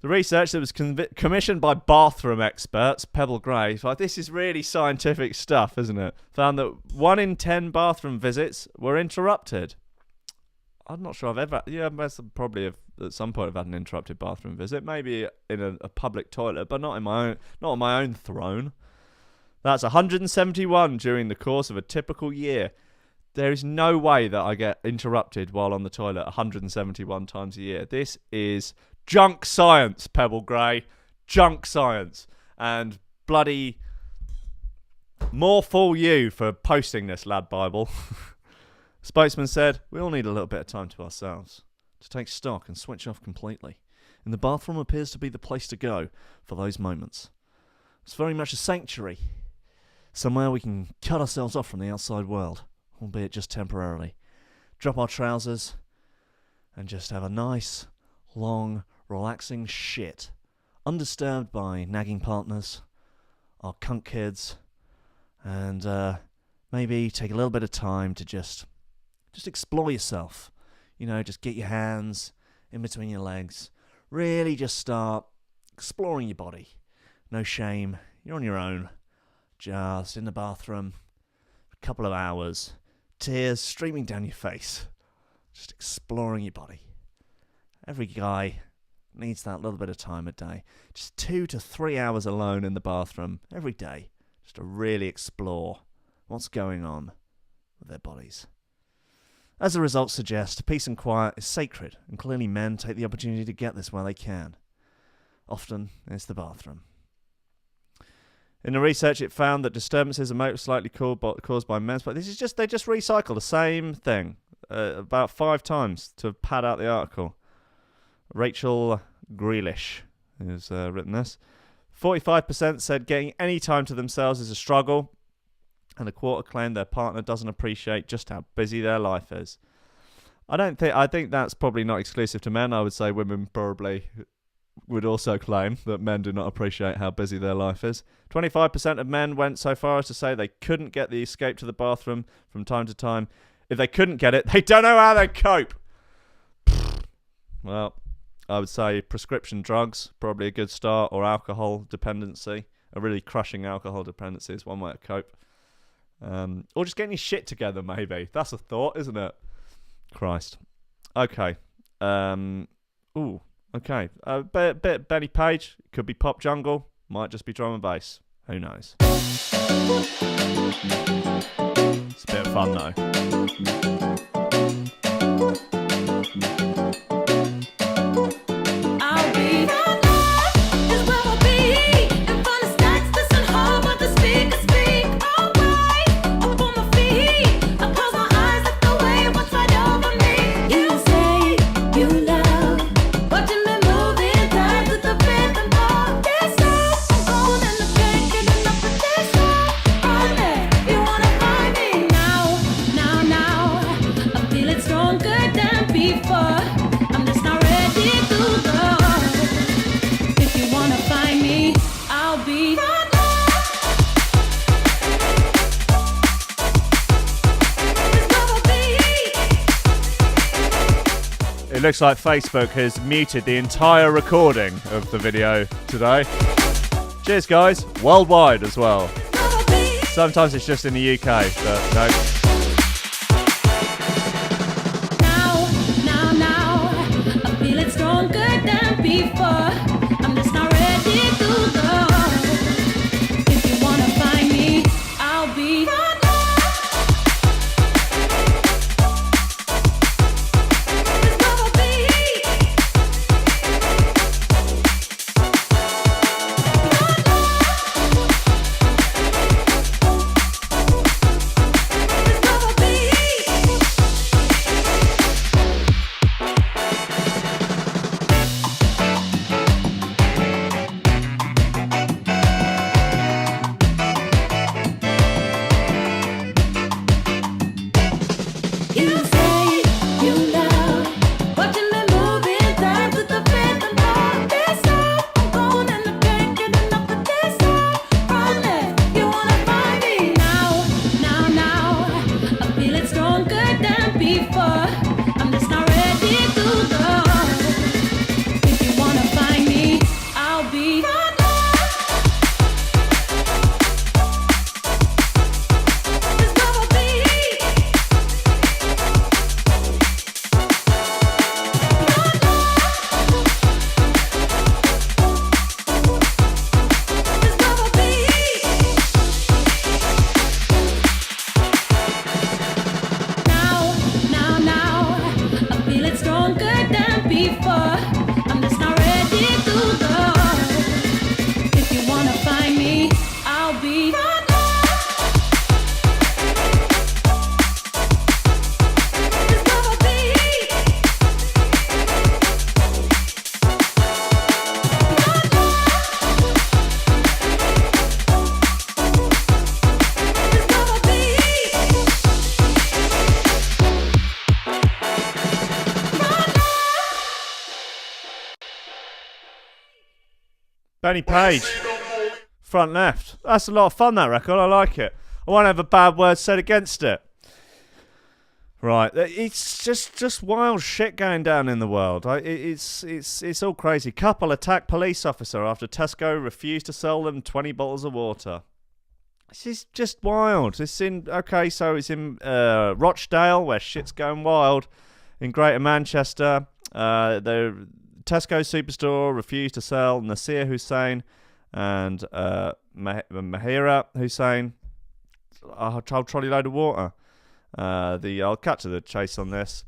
The research that was commissioned by bathroom experts, Pebble Gray, this is really scientific stuff, isn't it? Found that 1 in 10 bathroom visits were interrupted. I'm not sure I've ever... Yeah, I must probably have at some point have had an interrupted bathroom visit. Maybe in a public toilet, but not on my own throne. That's 171 during the course of a typical year. There is no way that I get interrupted while on the toilet 171 times a year. This is... junk science, Pebble Gray. Junk science. And bloody More fool you for posting this, Lad Bible. Spokesman said, we all need a little bit of time to ourselves, to take stock and switch off completely. And the bathroom appears to be the place to go for those moments. It's very much a sanctuary. Somewhere we can cut ourselves off from the outside world, albeit just temporarily. Drop our trousers and just have a nice, long, relaxing shit. Undisturbed by nagging partners, our cunt kids, and maybe take a little bit of time to just explore yourself. You know, just get your hands in between your legs. Really just start exploring your body. No shame. You're on your own. Just in the bathroom. A couple of hours. Tears streaming down your face. Just exploring your body. Every guy needs that little bit of time a day. Just 2 to 3 hours alone in the bathroom every day. Just to really explore what's going on with their bodies. As the results suggest, peace and quiet is sacred, and clearly men take the opportunity to get this where they can. Often, it's the bathroom. In the research, it found that disturbances are most likely caused by men's, but they just recycle the same thing about 5 times to pad out the article. Rachel Grealish has written this. 45% said getting any time to themselves is a struggle, and a quarter claimed their partner doesn't appreciate just how busy their life is. I think that's probably not exclusive to men. I would say women probably would also claim that men do not appreciate how busy their life is. 25% of men went so far as to say they couldn't get the escape to the bathroom from time to time. If they couldn't get it, they don't know how they cope. Well, I would say prescription drugs, probably a good start, or alcohol dependency. A really crushing alcohol dependency is one way to cope. Or just getting your shit together, maybe. That's a thought, isn't it? Christ. Okay. Okay. Bit Benny Page. Could be pop jungle. Might just be drum and bass. Who knows? It's a bit of fun, though. It looks like Facebook has muted the entire recording of the video today. Cheers, guys. Worldwide as well. Sometimes it's just in the UK, but no. Now, I feel it stronger than before. I'm just not ready to go. If you wanna find me, I'll be. Now Benny Page. Front left. That's a lot of fun, that record. I like it. I won't have a bad word said against it. Right, it's just wild shit going down in the world. It's all crazy. Couple attack police officer after Tesco refused to sell them 20 bottles of water. This is just wild. So it's in Rochdale, where shit's going wild. In Greater Manchester, the Tesco superstore refused to sell Nasir Hussain and Mahira Hussain a trolley load of water. I'll cut to the chase on this.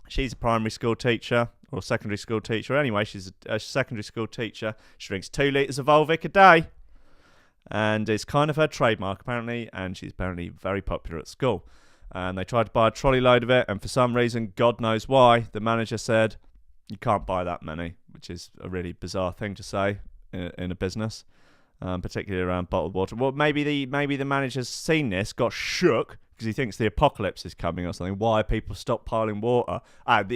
She's a primary school teacher or secondary school teacher. Anyway, she's a secondary school teacher. She drinks 2 litres of Volvic a day, and it's kind of her trademark apparently. And she's apparently very popular at school. And they tried to buy a trolley load of it, and for some reason, God knows why, the manager said you can't buy that many, which is a really bizarre thing to say in a business. Particularly around bottled water. Well, maybe the manager's seen this, got shook because he thinks the apocalypse is coming or something. Why are people stockpiling water?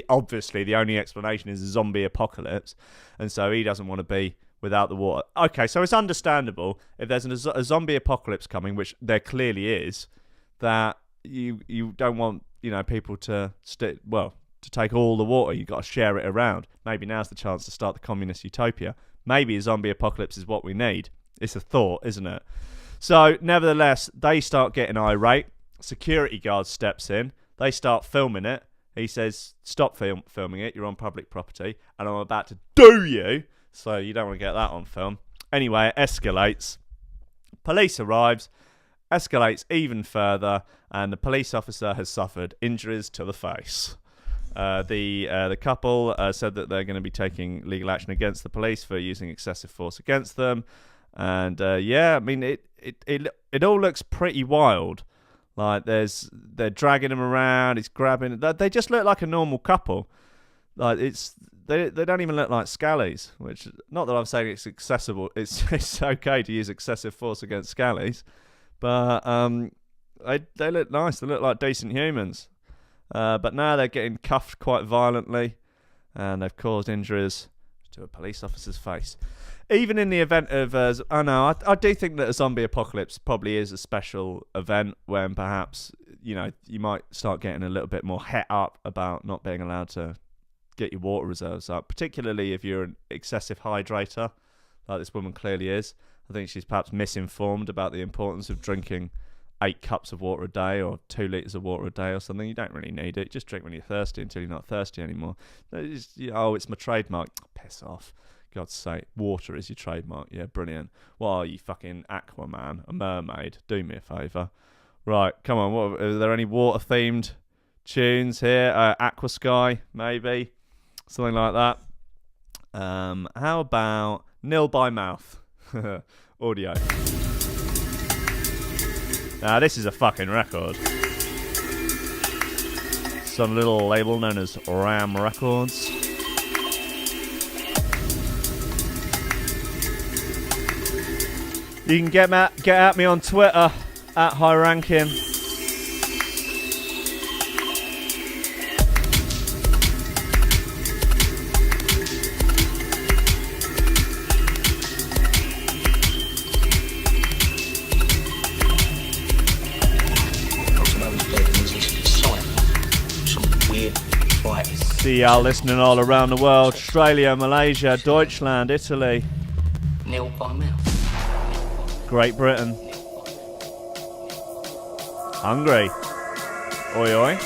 Obviously, the only explanation is a zombie apocalypse, and so he doesn't want to be without the water. Okay, so it's understandable if there's a zombie apocalypse coming, which there clearly is, that you don't want people to take all the water. You've got to share it around. Maybe now's the chance to start the communist utopia. Maybe a zombie apocalypse is what we need. It's a thought, isn't it? So, nevertheless, they start getting irate. Security guard steps in. They start filming it. He says, stop filming it. You're on public property. And I'm about to do you. So, you don't want to get that on film. Anyway, it escalates. Police arrives. Escalates even further. And the police officer has suffered injuries to the face. The couple said that they're going to be taking legal action against the police for using excessive force against them. And I mean, it all looks pretty wild. Like they're dragging him around. He's grabbing. They just look like a normal couple. Like they don't even look like scallies. Which, not that I'm saying it's accessible. It's okay to use excessive force against scallies, but they look nice. They look like decent humans. But now they're getting cuffed quite violently, and they've caused injuries to a police officer's face. Even in the event of, I do think that a zombie apocalypse probably is a special event when perhaps, you might start getting a little bit more het up about not being allowed to get your water reserves up, particularly if you're an excessive hydrator, like this woman clearly is. I think she's perhaps misinformed about the importance of drinking 8 cups of water a day or 2 litres of water a day or something. You don't really need it. Just drink when you're thirsty until you're not thirsty anymore. It's my trademark. Piss off. God's sake. Water is your trademark. Yeah, brilliant. What are you, fucking Aquaman? A mermaid? Do me a favour. Right, come on. Are there any water-themed tunes here? Aqua Sky, maybe? Something like that. How about Nil by Mouth? Audio. Now, this is a fucking record. Some little label known as Ram Records. You can get at me on Twitter, at High Ranking. See y'all listening all around the world. Australia, Malaysia, Deutschland, Italy. Nil by mouth. Great Britain. Hungary. Oi oi.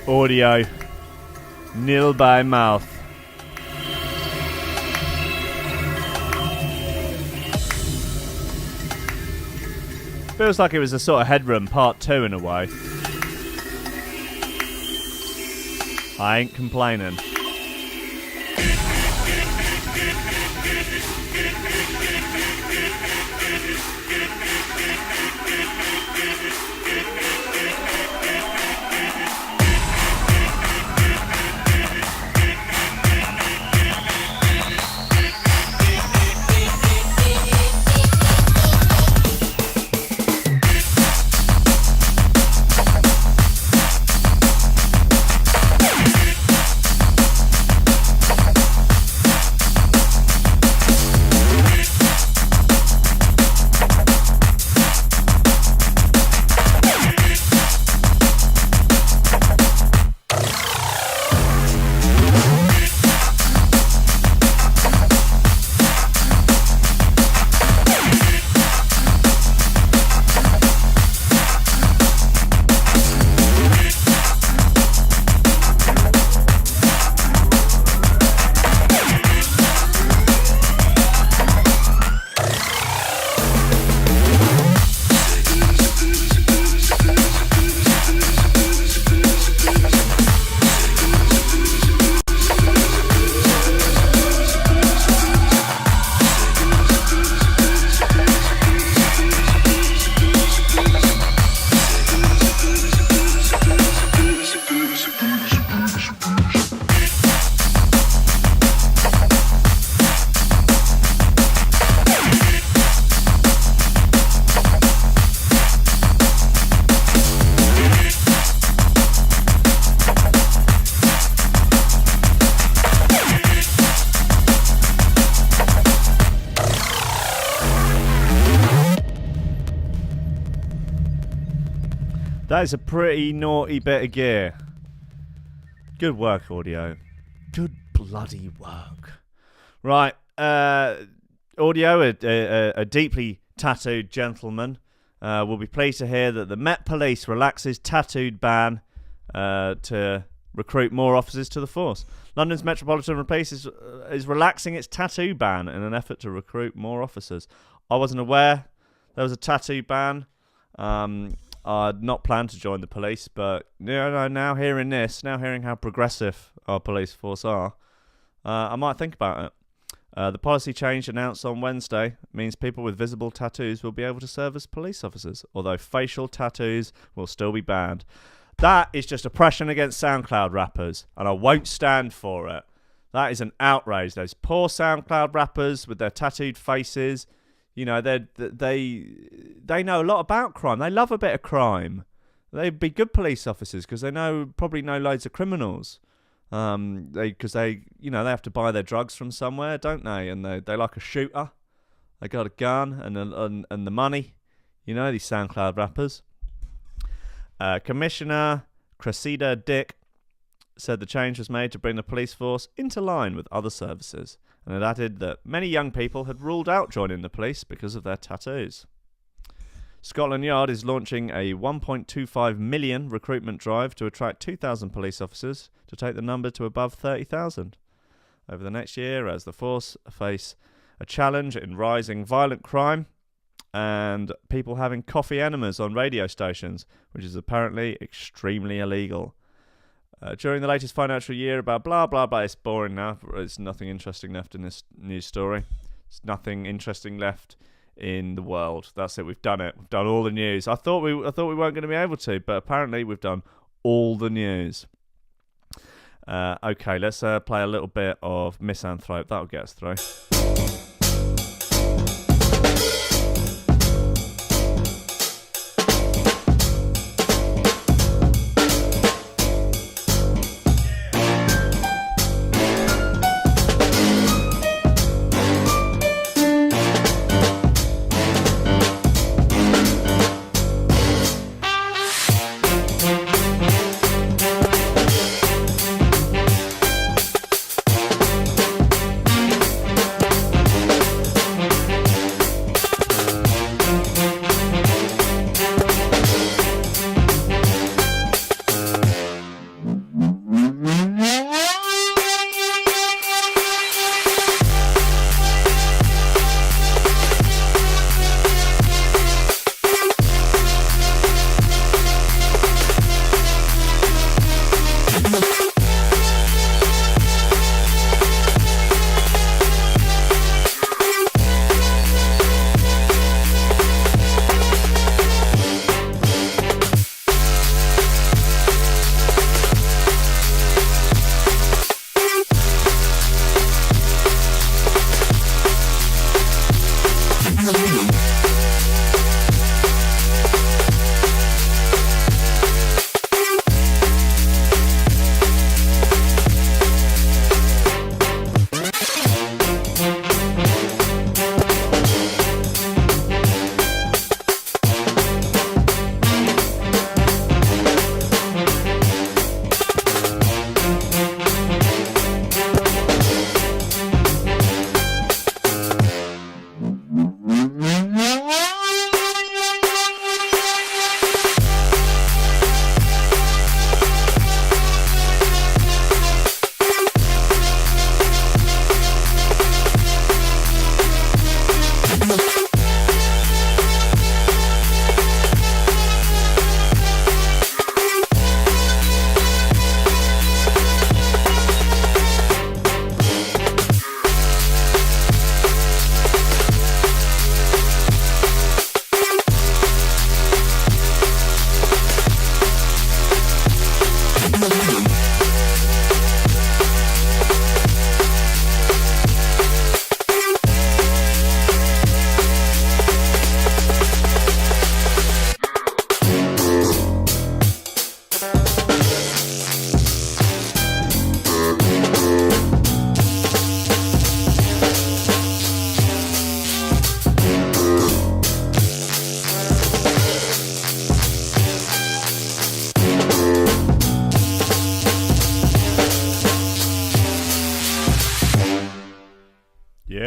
Audio. Nil by mouth. Feels like it was a sort of Headroom Part 2 in a way. I ain't complaining. That is a pretty naughty bit of gear. Good work, Audio. Good bloody work. Right, Audio, a deeply tattooed gentleman, will be pleased to hear that the Met Police relaxes tattooed ban to recruit more officers to the force. London's Metropolitan Police is relaxing its tattoo ban in an effort to recruit more officers. I wasn't aware there was a tattoo ban. I'd not planned to join the police, but now hearing this, now hearing how progressive our police force are, I might think about it. The policy change announced on Wednesday means people with visible tattoos will be able to serve as police officers, although facial tattoos will still be banned. That is just oppression against SoundCloud rappers, and I won't stand for it. That is an outrage. Those poor SoundCloud rappers with their tattooed faces, you know, they know a lot about crime. They love a bit of crime. They'd be good police officers because they probably know loads of criminals. Because they have to buy their drugs from somewhere, don't they? And they like a shooter. They got a gun and the money. You know, these SoundCloud rappers. Commissioner Cressida Dick said the change was made to bring the police force into line with other services, and it added that many young people had ruled out joining the police because of their tattoos. Scotland Yard is launching a 1.25 million recruitment drive to attract 2,000 police officers to take the number to above 30,000 over the next year, as the force face a challenge in rising violent crime and people having coffee enemas on radio stations, which is apparently extremely illegal. During the latest financial year, about blah, blah, blah. It's boring now. There's nothing interesting left in this news story. There's nothing interesting left in the world. That's it. We've done it. We've done all the news. I thought we weren't going to be able to, but apparently we've done all the news. Okay, let's play a little bit of Misanthrope. That'll get us through.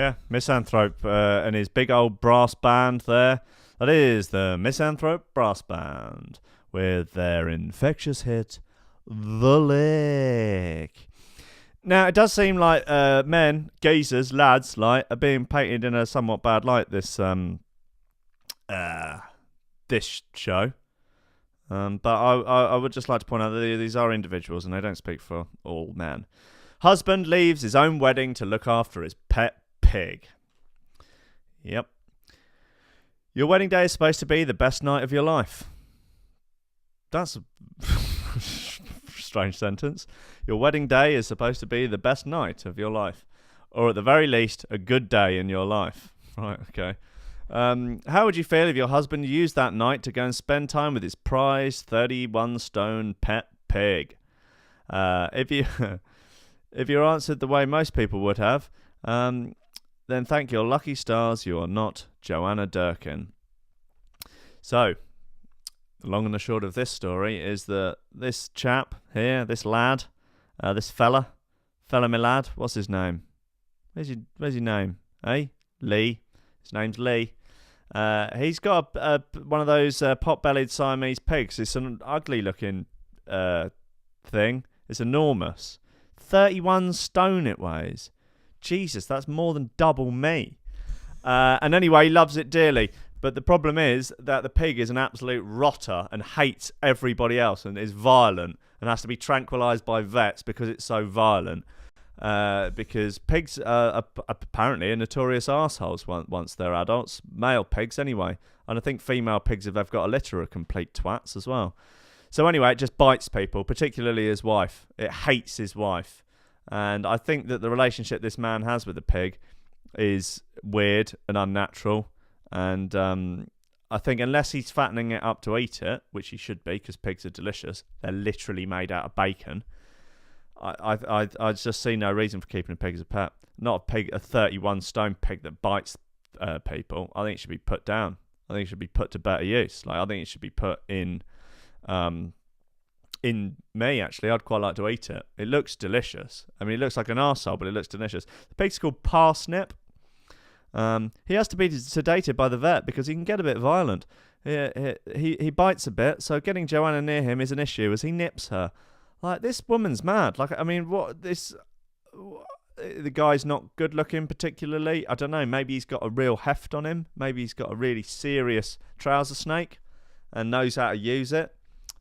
Yeah, Misanthrope and his big old brass band there. That is the Misanthrope Brass Band with their infectious hit, The Lick. Now, it does seem like men, geezers, lads, like, are being painted in a somewhat bad light this this show. But I would just like to point out that these are individuals and they don't speak for all men. Husband leaves his own wedding to look after his pet pig. Yep. Your wedding day is supposed to be the best night of your life. That's a strange sentence. Your wedding day is supposed to be the best night of your life. Or at the very least, a good day in your life. Right, okay. How would you feel if your husband used that night to go and spend time with his prized 31-stone pet pig? If you answered the way most people would have, then thank your lucky stars you are not Joanna Durkin. So, the long and the short of this story is that this chap here, this lad, this fella my lad, what's his name? Where's your name? Eh? Lee. His name's Lee. He's got one of those pot-bellied Siamese pigs. It's an ugly-looking thing. It's enormous. 31 stone it weighs. Jesus, that's more than double me. And anyway, he loves it dearly. But the problem is that the pig is an absolute rotter and hates everybody else and is violent and has to be tranquilised by vets because it's so violent. Because pigs are apparently notorious arseholes once they're adults. Male pigs, anyway. And I think female pigs, if they've got a litter, are complete twats as well. So anyway, it just bites people, particularly his wife. It hates his wife. And I think that the relationship this man has with the pig is weird and unnatural. And I think unless he's fattening it up to eat it, which he should be because pigs are delicious, they're literally made out of bacon. I just see no reason for keeping a pig as a pet. Not a pig, a 31-stone pig that bites people. I think it should be put down. I think it should be put to better use. Like I think it should be put in me, actually. I'd quite like to eat it. It looks delicious. I mean, it looks like an arsehole, but it looks delicious. The pig's called Parsnip. He has to be sedated by the vet because he can get a bit violent. He bites a bit, so getting Joanna near him is an issue as he nips her. Like, this woman's mad. Like, I mean, the guy's not good looking particularly. I don't know. Maybe he's got a real heft on him. Maybe he's got a really serious trouser snake and knows how to use it.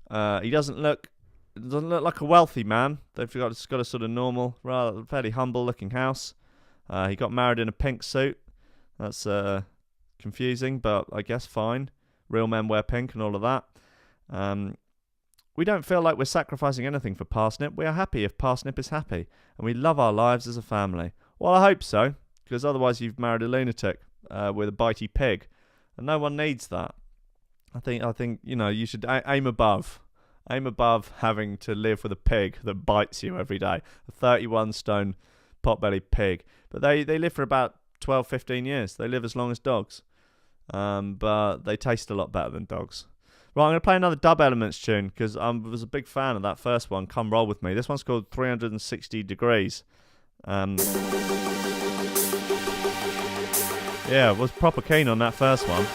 He doesn't look like a wealthy man. They've got a sort of normal, rather fairly humble looking house. He got married in a pink suit. That's confusing, but I guess fine. Real men wear pink and all of that. We don't feel like we're sacrificing anything for Parsnip. We are happy if Parsnip is happy, and we love our lives as a family. Well, I hope so, because otherwise you've married a lunatic with a bitey pig, and no one needs that. I think you should aim above having to live with a pig that bites you every day. A 31-stone pot-bellied pig, but they live for about 12, 15 years. They live as long as dogs, but they taste a lot better than dogs. Right, I'm going to play another Dub Elements tune because I was a big fan of that first one, Come Roll With Me. This one's called 360 Degrees. Yeah, I was proper keen on that first one.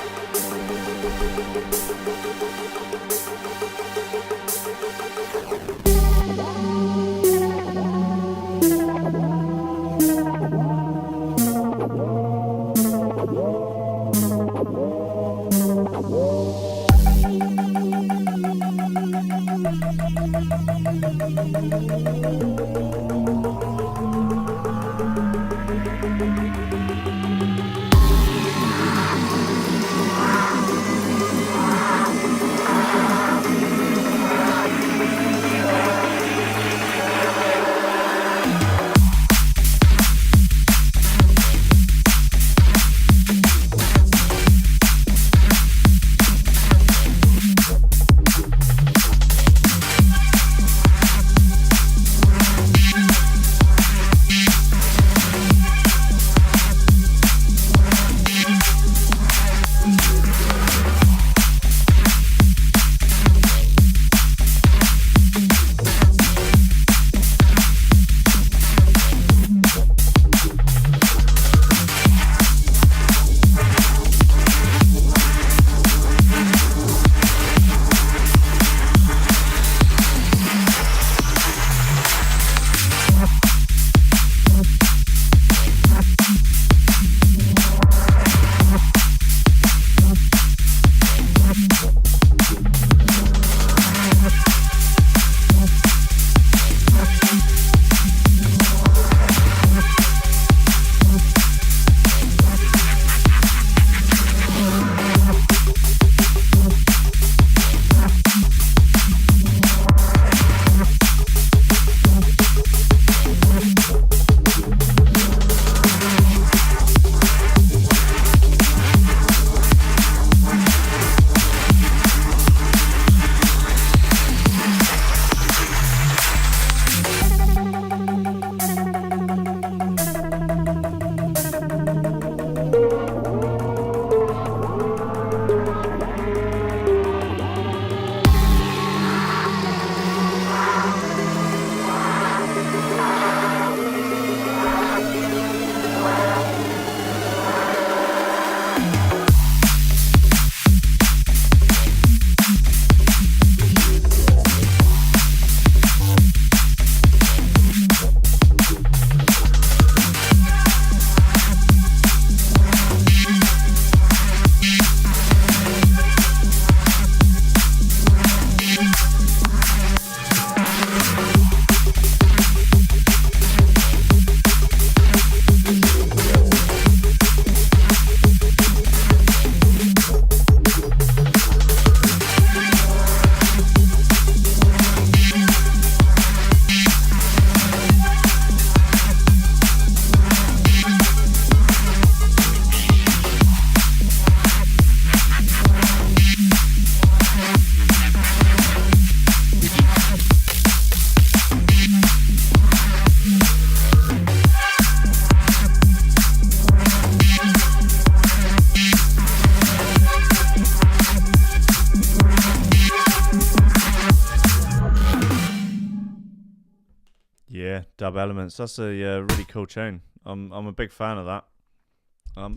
Dub Elements. That's a really cool tune. I'm a big fan of that.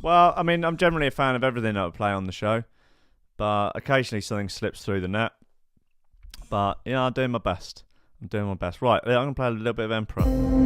Well, I mean, I'm generally a fan of everything that I play on the show, but occasionally something slips through the net. But yeah, I'm doing my best. Right, I'm gonna play a little bit of Emperor.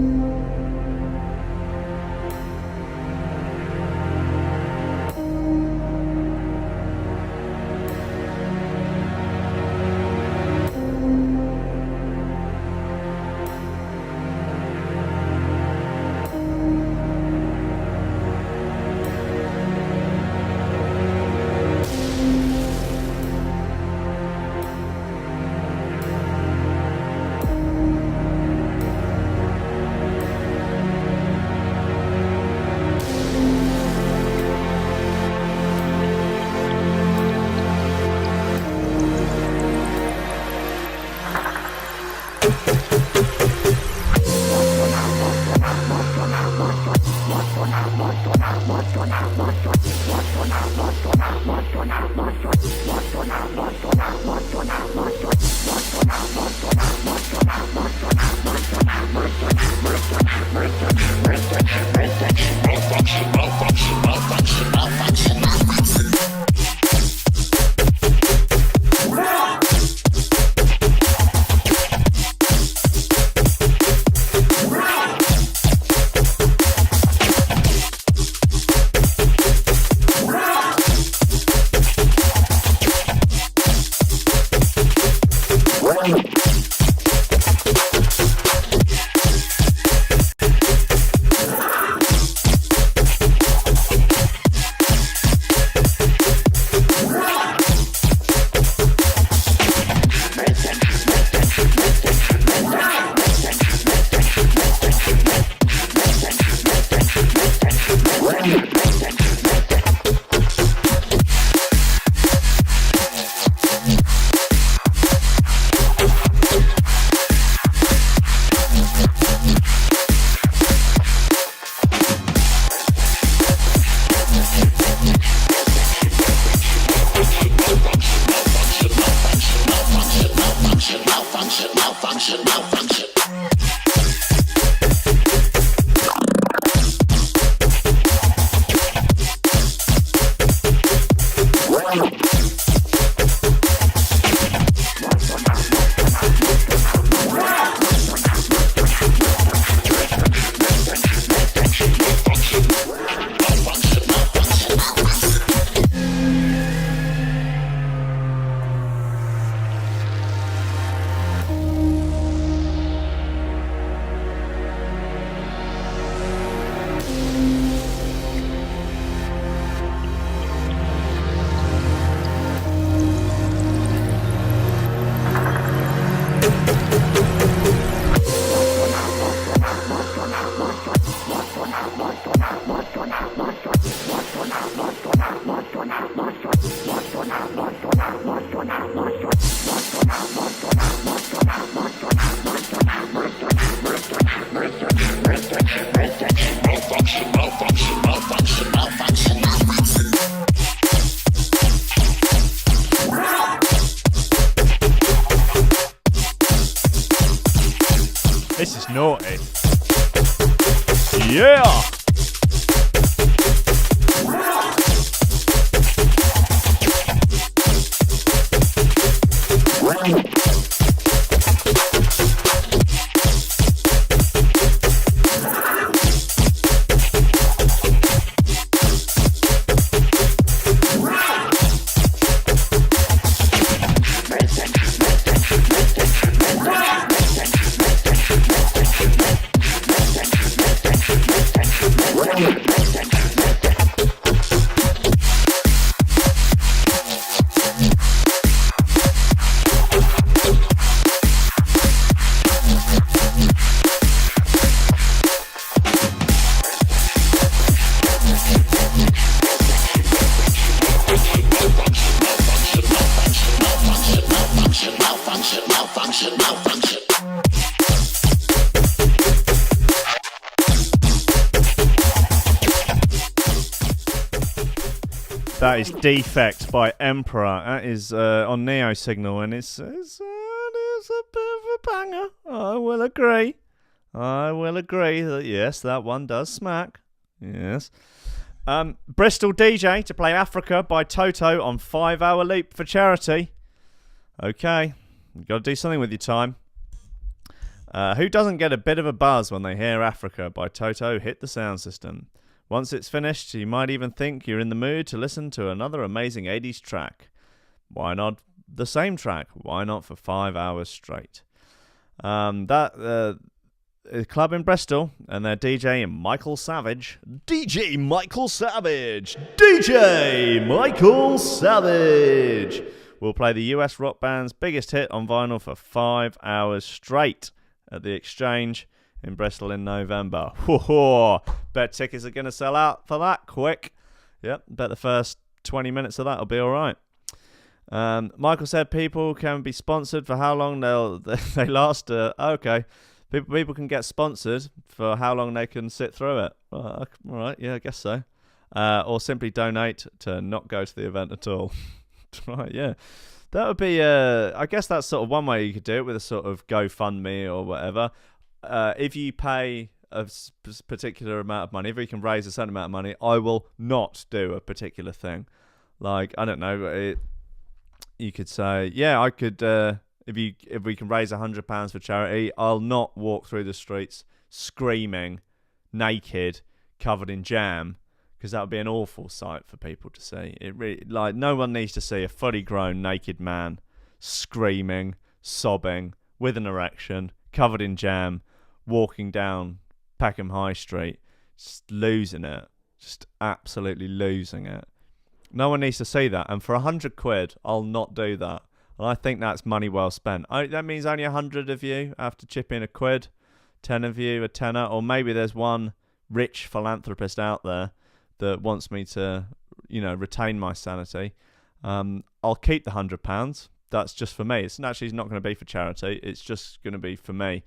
This is naughty. Yeah! That is Defect by Emperor. That is on Neo Signal, and it's a bit of a banger. I will agree. I will agree that, yes, that one does smack. Yes. Bristol DJ to play Africa by Toto on 5 Hour Loop for charity. Okay, you've got to do something with your time. Who doesn't get a bit of a buzz when they hear Africa by Toto hit the sound system? Once it's finished, you might even think you're in the mood to listen to another amazing 80s track. Why not the same track? Why not for 5 hours straight? A club in Bristol, and their DJ Michael Savage. DJ Michael Savage! DJ Michael Savage! Will play the US rock band's biggest hit on vinyl for 5 hours straight at the Exchange in Bristol in November. Whoa, bet tickets are going to sell out for that quick. Yep, bet the first 20 minutes of that will be alright. Michael said people can be sponsored for how long they last. Okay. People can get sponsored for how long they can sit through it. All right, yeah, I guess so. Or simply donate to not go to the event at all. Right, yeah. That would be, I guess that's sort of one way you could do it, with a sort of GoFundMe or whatever. If you pay a particular amount of money, if you can raise a certain amount of money, I will not do a particular thing. Like, I don't know, you could say, yeah, I could... If we can raise £100 for charity, I'll not walk through the streets screaming, naked, covered in jam, because that would be an awful sight for people to see. It really, like, no one needs to see a fully grown naked man screaming, sobbing, with an erection, covered in jam, walking down Peckham High Street, just losing it, just absolutely losing it. No one needs to see that, and for £100, I'll not do that. And I think that's money well spent. That means only 100 of you have to chip in a quid, 10 of you a tenner, or maybe there's one rich philanthropist out there that wants me to, retain my sanity. I'll keep the £100. That's just for me. It's actually not going to be for charity. It's just going to be for me,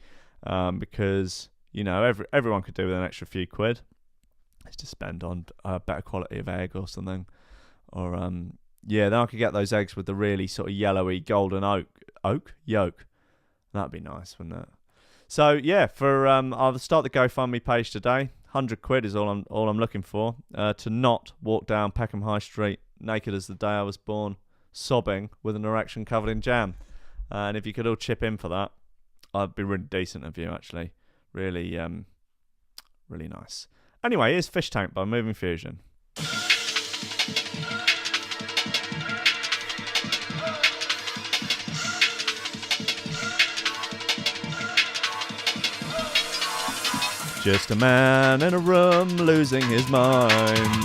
because everyone could do with an extra few quid. It's to spend on a better quality of egg or something, or yeah, then I could get those eggs with the really sort of yellowy golden yolk. That'd be nice, wouldn't it? So yeah, I'll start the GoFundMe page today. £100 is all I'm looking for, to not walk down Peckham High Street naked as the day I was born, sobbing with an erection covered in jam. And if you could all chip in for that, I'd be really decent of you, actually. Really, really nice. Anyway, here's Fish Tank by Moving Fusion. Just a man in a room losing his mind.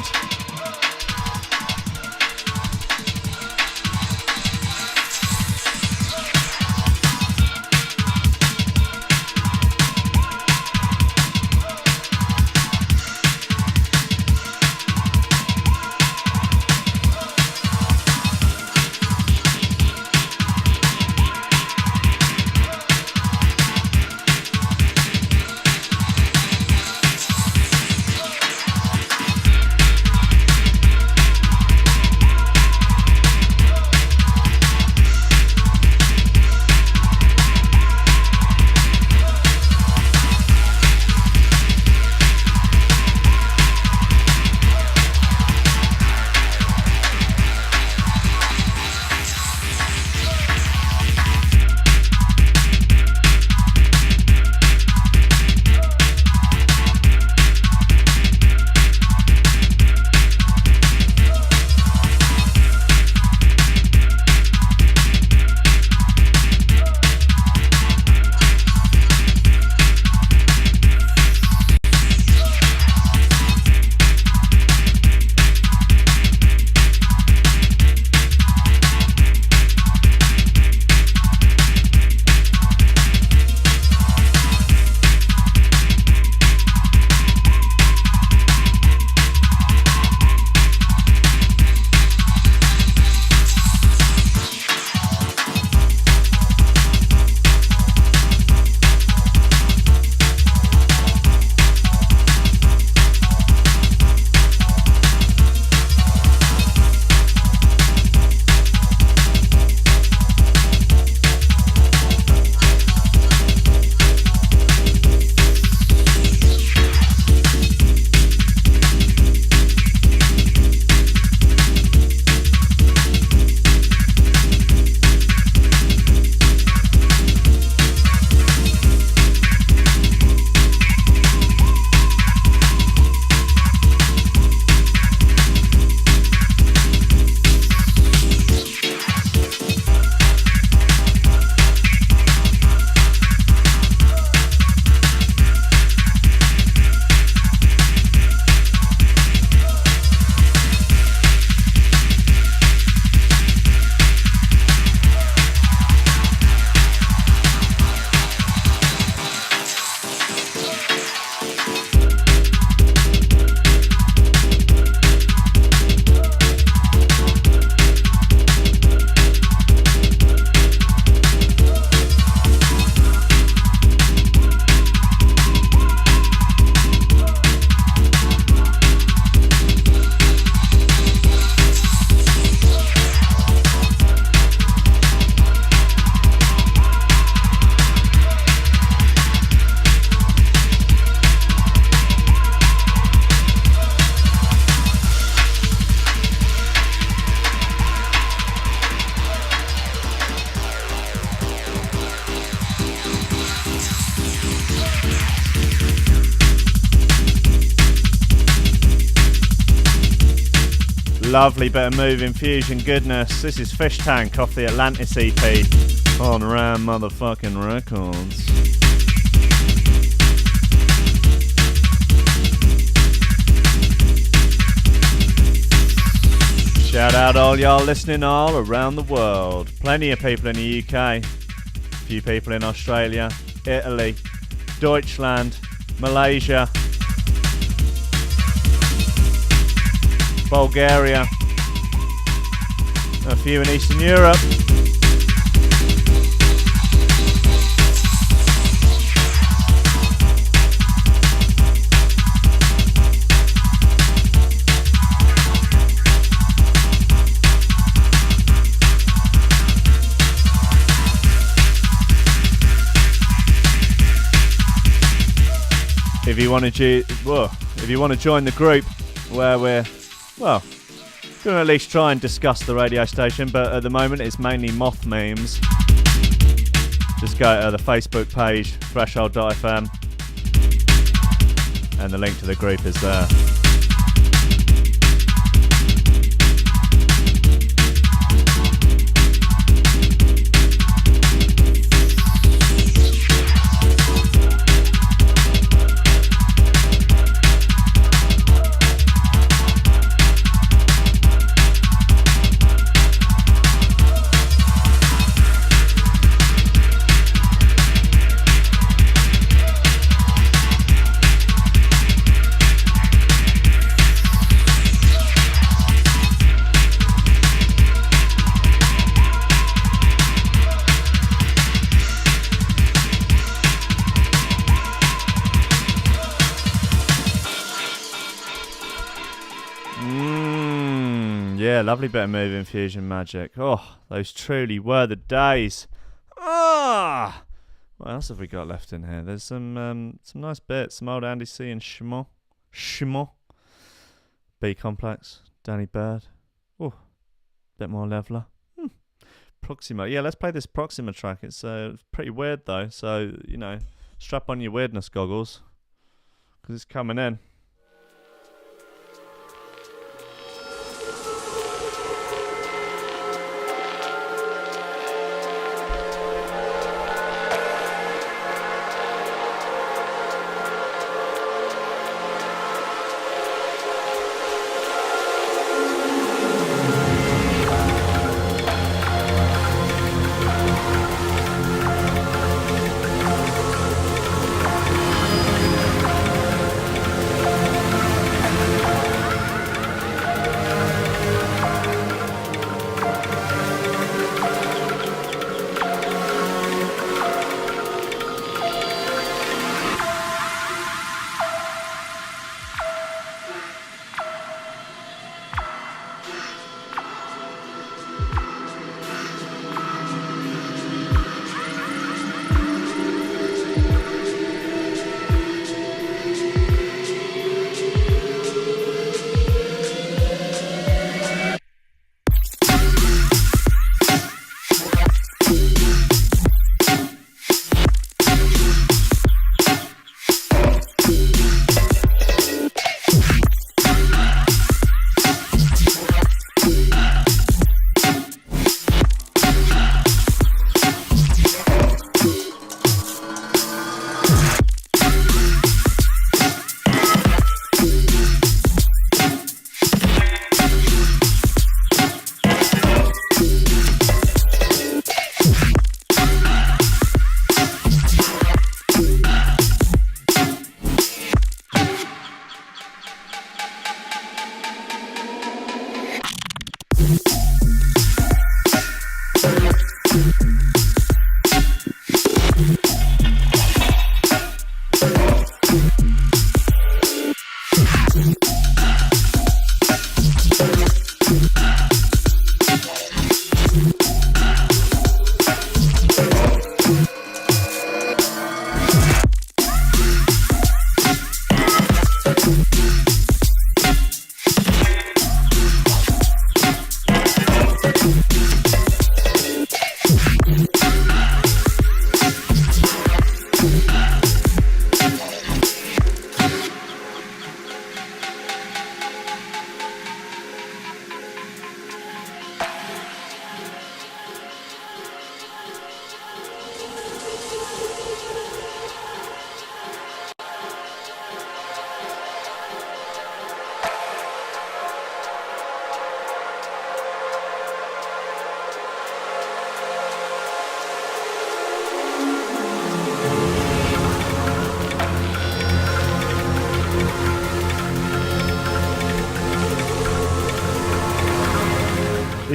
lovely bit of moving fusion goodness. This is Fish Tank off the Atlantis EP on Ram motherfucking Records. Shout out all y'all listening all around the world. Plenty of people in the UK, a few people in Australia, Italy, Deutschland, Malaysia, Bulgaria, a few in Eastern Europe. If you want to join the group where we're going to at least try and discuss the radio station, but at the moment it's mainly moth memes. Just go to the Facebook page, threshold.fm, and the link to the group is there. Lovely bit of moving fusion magic. Oh, those truly were the days. Ah, what else have we got left in here? There's some nice bits. Some old Andy C and Shmo. B Complex, Danny Bird. Oh, bit more Leveler. Proxima. Yeah, let's play this Proxima track. It's pretty weird though. So strap on your weirdness goggles because it's coming in.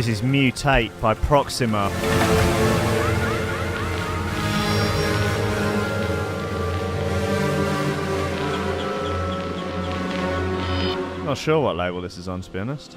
This is Mutate by Proxima. Not sure what label this is on, to be honest.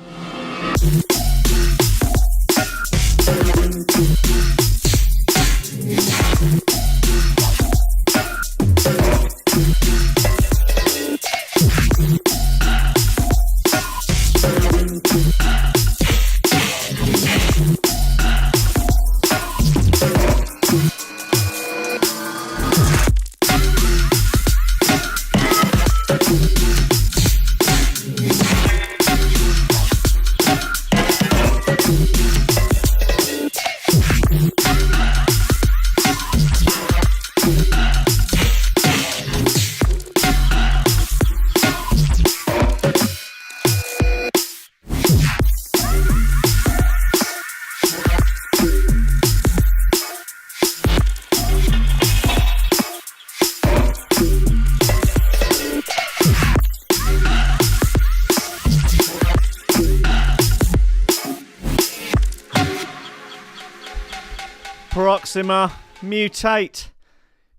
Proxima, Mutate.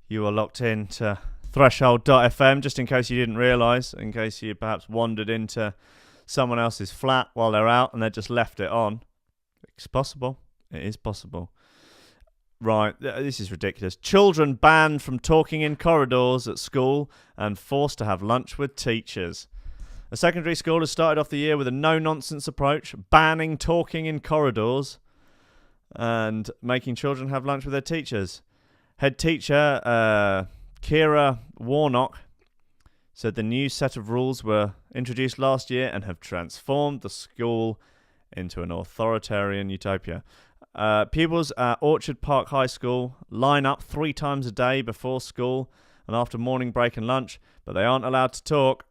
You are locked in to Threshold.fm, just in case you didn't realise, in case you perhaps wandered into someone else's flat while they're out and they just left it on. It's possible. It is possible. Right, this is ridiculous. Children banned from talking in corridors at school and forced to have lunch with teachers. A secondary school has started off the year with a no-nonsense approach, banning talking in corridors and making children have lunch with their teachers. Head teacher Kira Warnock said the new set of rules were introduced last year and have transformed the school into an authoritarian utopia. Pupils at Orchard Park High School line up 3 times a day before school and after morning break and lunch, but they aren't allowed to talk.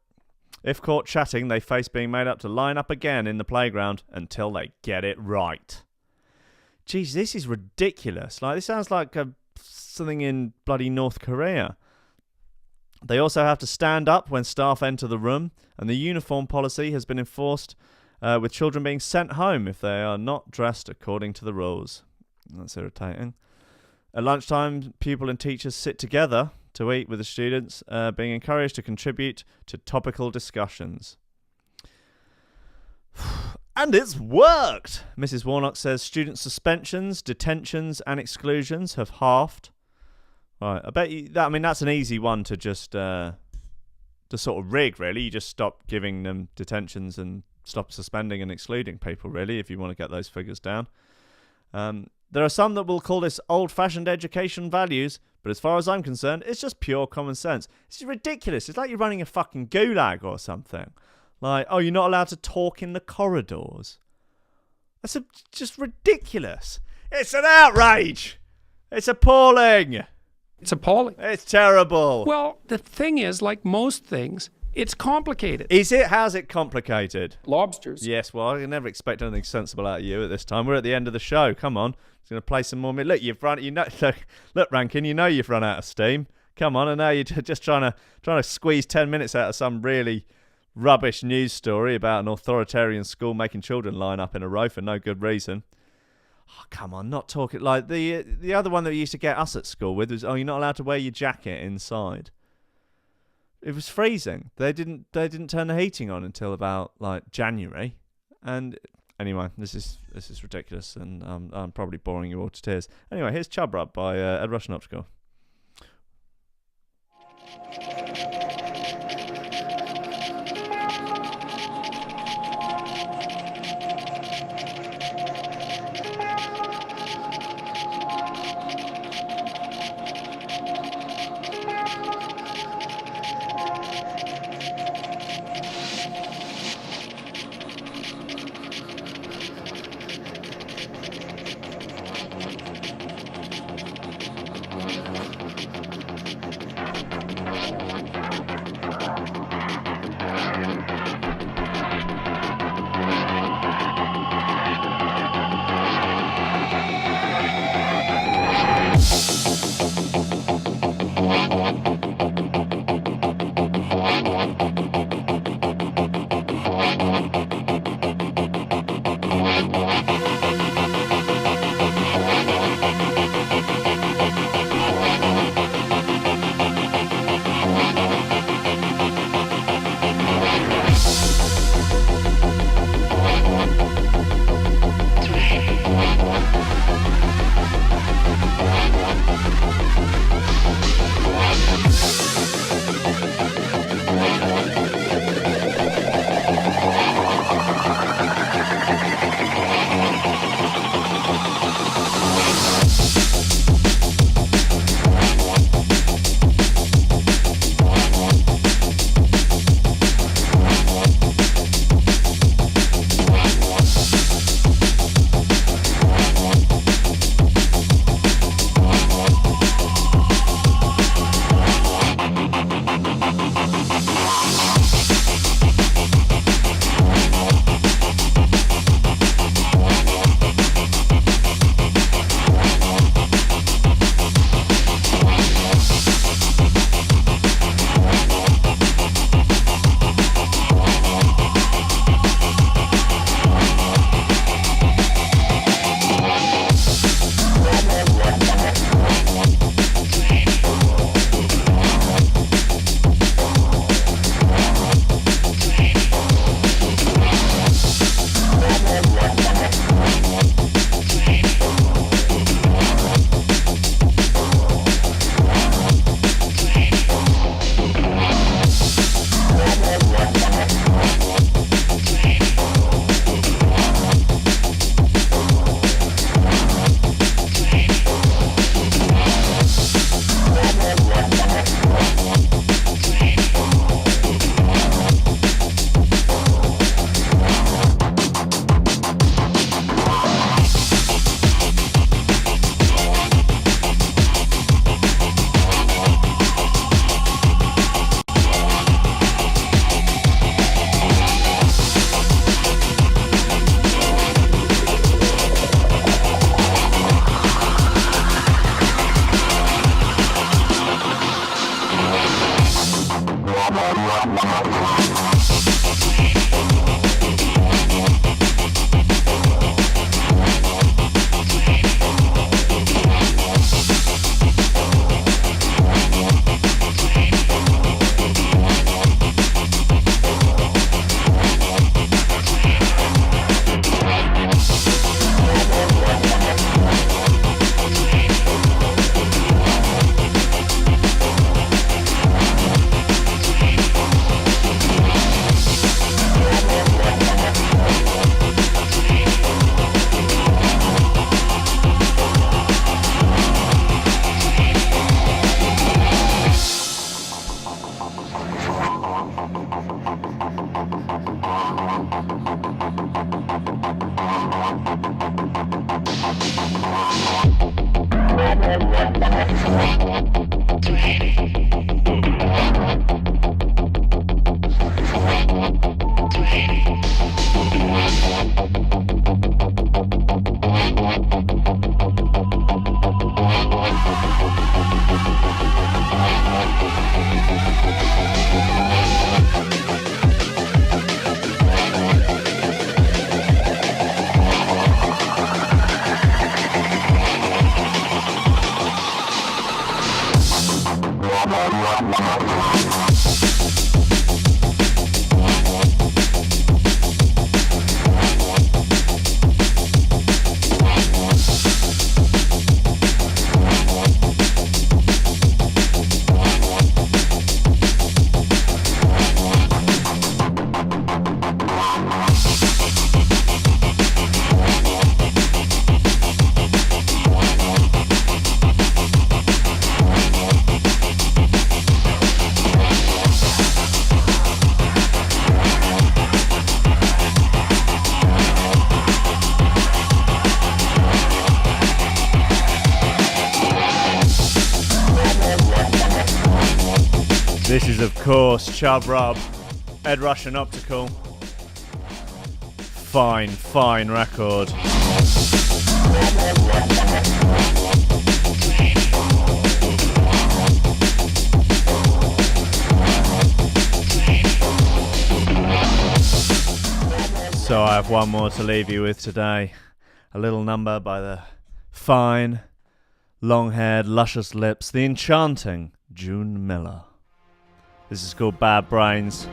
If caught chatting, they face being made up to line up again in the playground until they get it right. Jeez, this is ridiculous. Like, this sounds like something in bloody North Korea. They also have to stand up when staff enter the room, and the uniform policy has been enforced with children being sent home if they are not dressed according to the rules. That's irritating. At lunchtime, pupil and teachers sit together to eat with the students, being encouraged to contribute to topical discussions. And it's worked! Mrs. Warnock says student suspensions, detentions and exclusions have halved. Right, I bet you that. I mean, that's an easy one to just to sort of rig, really. You just stop giving them detentions and stop suspending and excluding people, really, if you want to get those figures down. There are some that will call this old-fashioned education values, but as far as I'm concerned, it's just pure common sense. It's ridiculous. It's like you're running a fucking gulag or something. Like, oh, you're not allowed to talk in the corridors. That's just ridiculous. It's an outrage. It's appalling. It's appalling. It's terrible. Well, the thing is, like most things, it's complicated. Is it? How's it complicated? Lobsters. Yes, well, I can never expect anything sensible out of you at this time. We're at the end of the show. Come on. I'm going to play some more. Look, you've run. Look, Rankin, you know you've run out of steam. Come on, and now you're just trying to squeeze 10 minutes out of some really rubbish news story about an authoritarian school making children line up in a row for no good reason. Oh, come on, not talking like the other one that we used to get us at school with was, oh, you're not allowed to wear your jacket inside. It was freezing. They didn't turn the heating on until about like January. And anyway, this is ridiculous, and I'm probably boring you all to tears. Anyway, here's Chub Rub by Ed Russian Optical. This is, of course, Chub Rub, Ed Russian Optical. Fine, fine record. So I have one more to leave you with today. A little number by the fine, long-haired, luscious lips, the enchanting June Miller. This is called Bad Brains.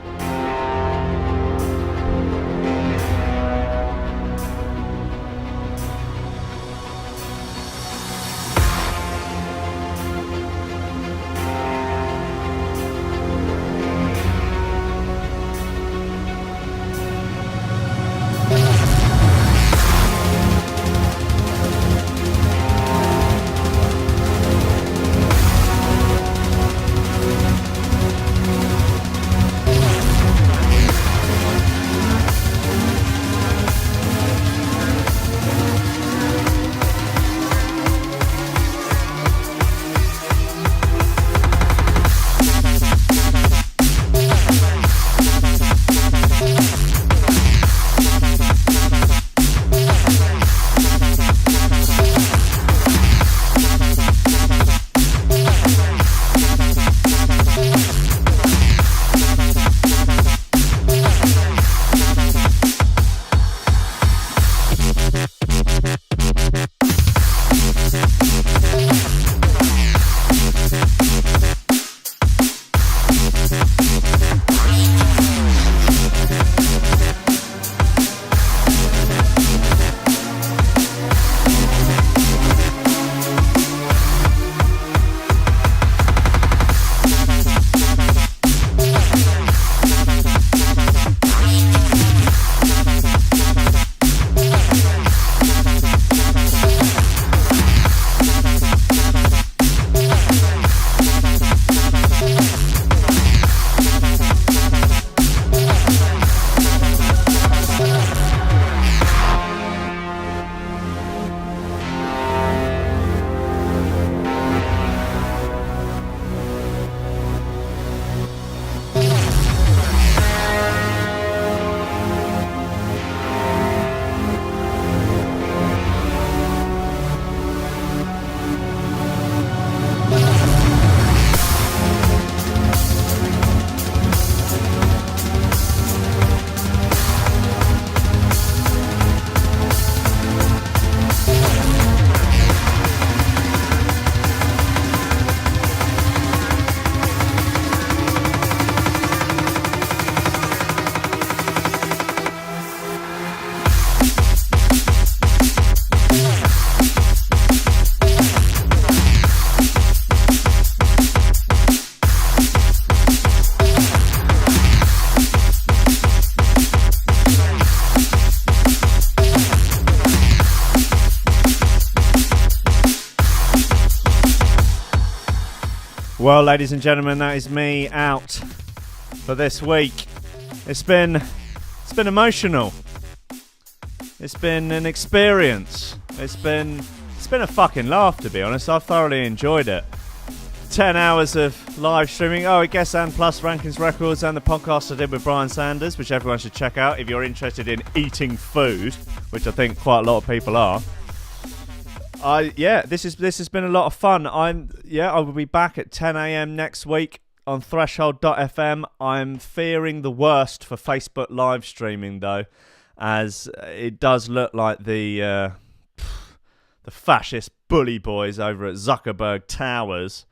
Well, ladies and gentlemen, that is me out for this week. It's been emotional. It's been an experience. It's been a fucking laugh, to be honest. I've thoroughly enjoyed it. 10 hours of live streaming. Oh, I guess and plus Rankins Records and the podcast I did with Brian Sanders, which everyone should check out if you're interested in eating food, which I think quite a lot of people are. This has been a lot of fun. I will be back at 10 a.m. next week on Threshold.fm. I'm fearing the worst for Facebook live streaming though, as it does look like the fascist bully boys over at Zuckerberg Towers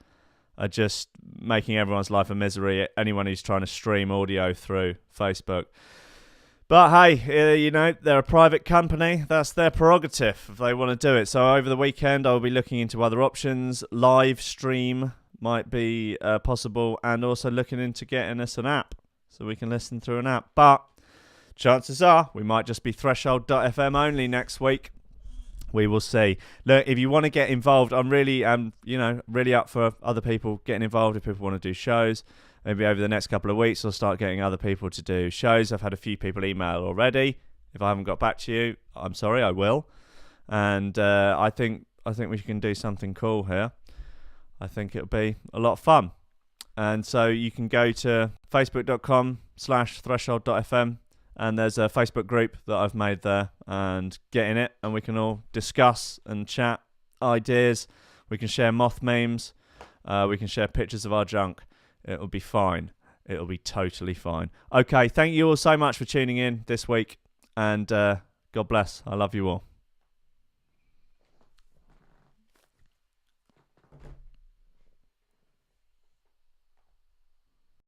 are just making everyone's life a misery. Anyone who's trying to stream audio through Facebook. But hey, they're a private company. That's their prerogative if they want to do it. So over the weekend, I'll be looking into other options. Live stream might be possible, and also looking into getting us an app so we can listen through an app. But chances are we might just be Threshold.fm only next week. We will see. Look, if you want to get involved, I'm really up for other people getting involved. If people want to do shows, maybe over the next couple of weeks, I'll start getting other people to do shows. I've had a few people email already. If I haven't got back to you, I'm sorry, I will. And I think we can do something cool here. I think it'll be a lot of fun. And so you can go to facebook.com/threshold.fm, and there's a Facebook group that I've made there, and get in it, and we can all discuss and chat ideas. We can share moth memes. We can share pictures of our junk. It'll be fine. It'll be totally fine. Okay, thank you all so much for tuning in this week, and God bless. I love you all.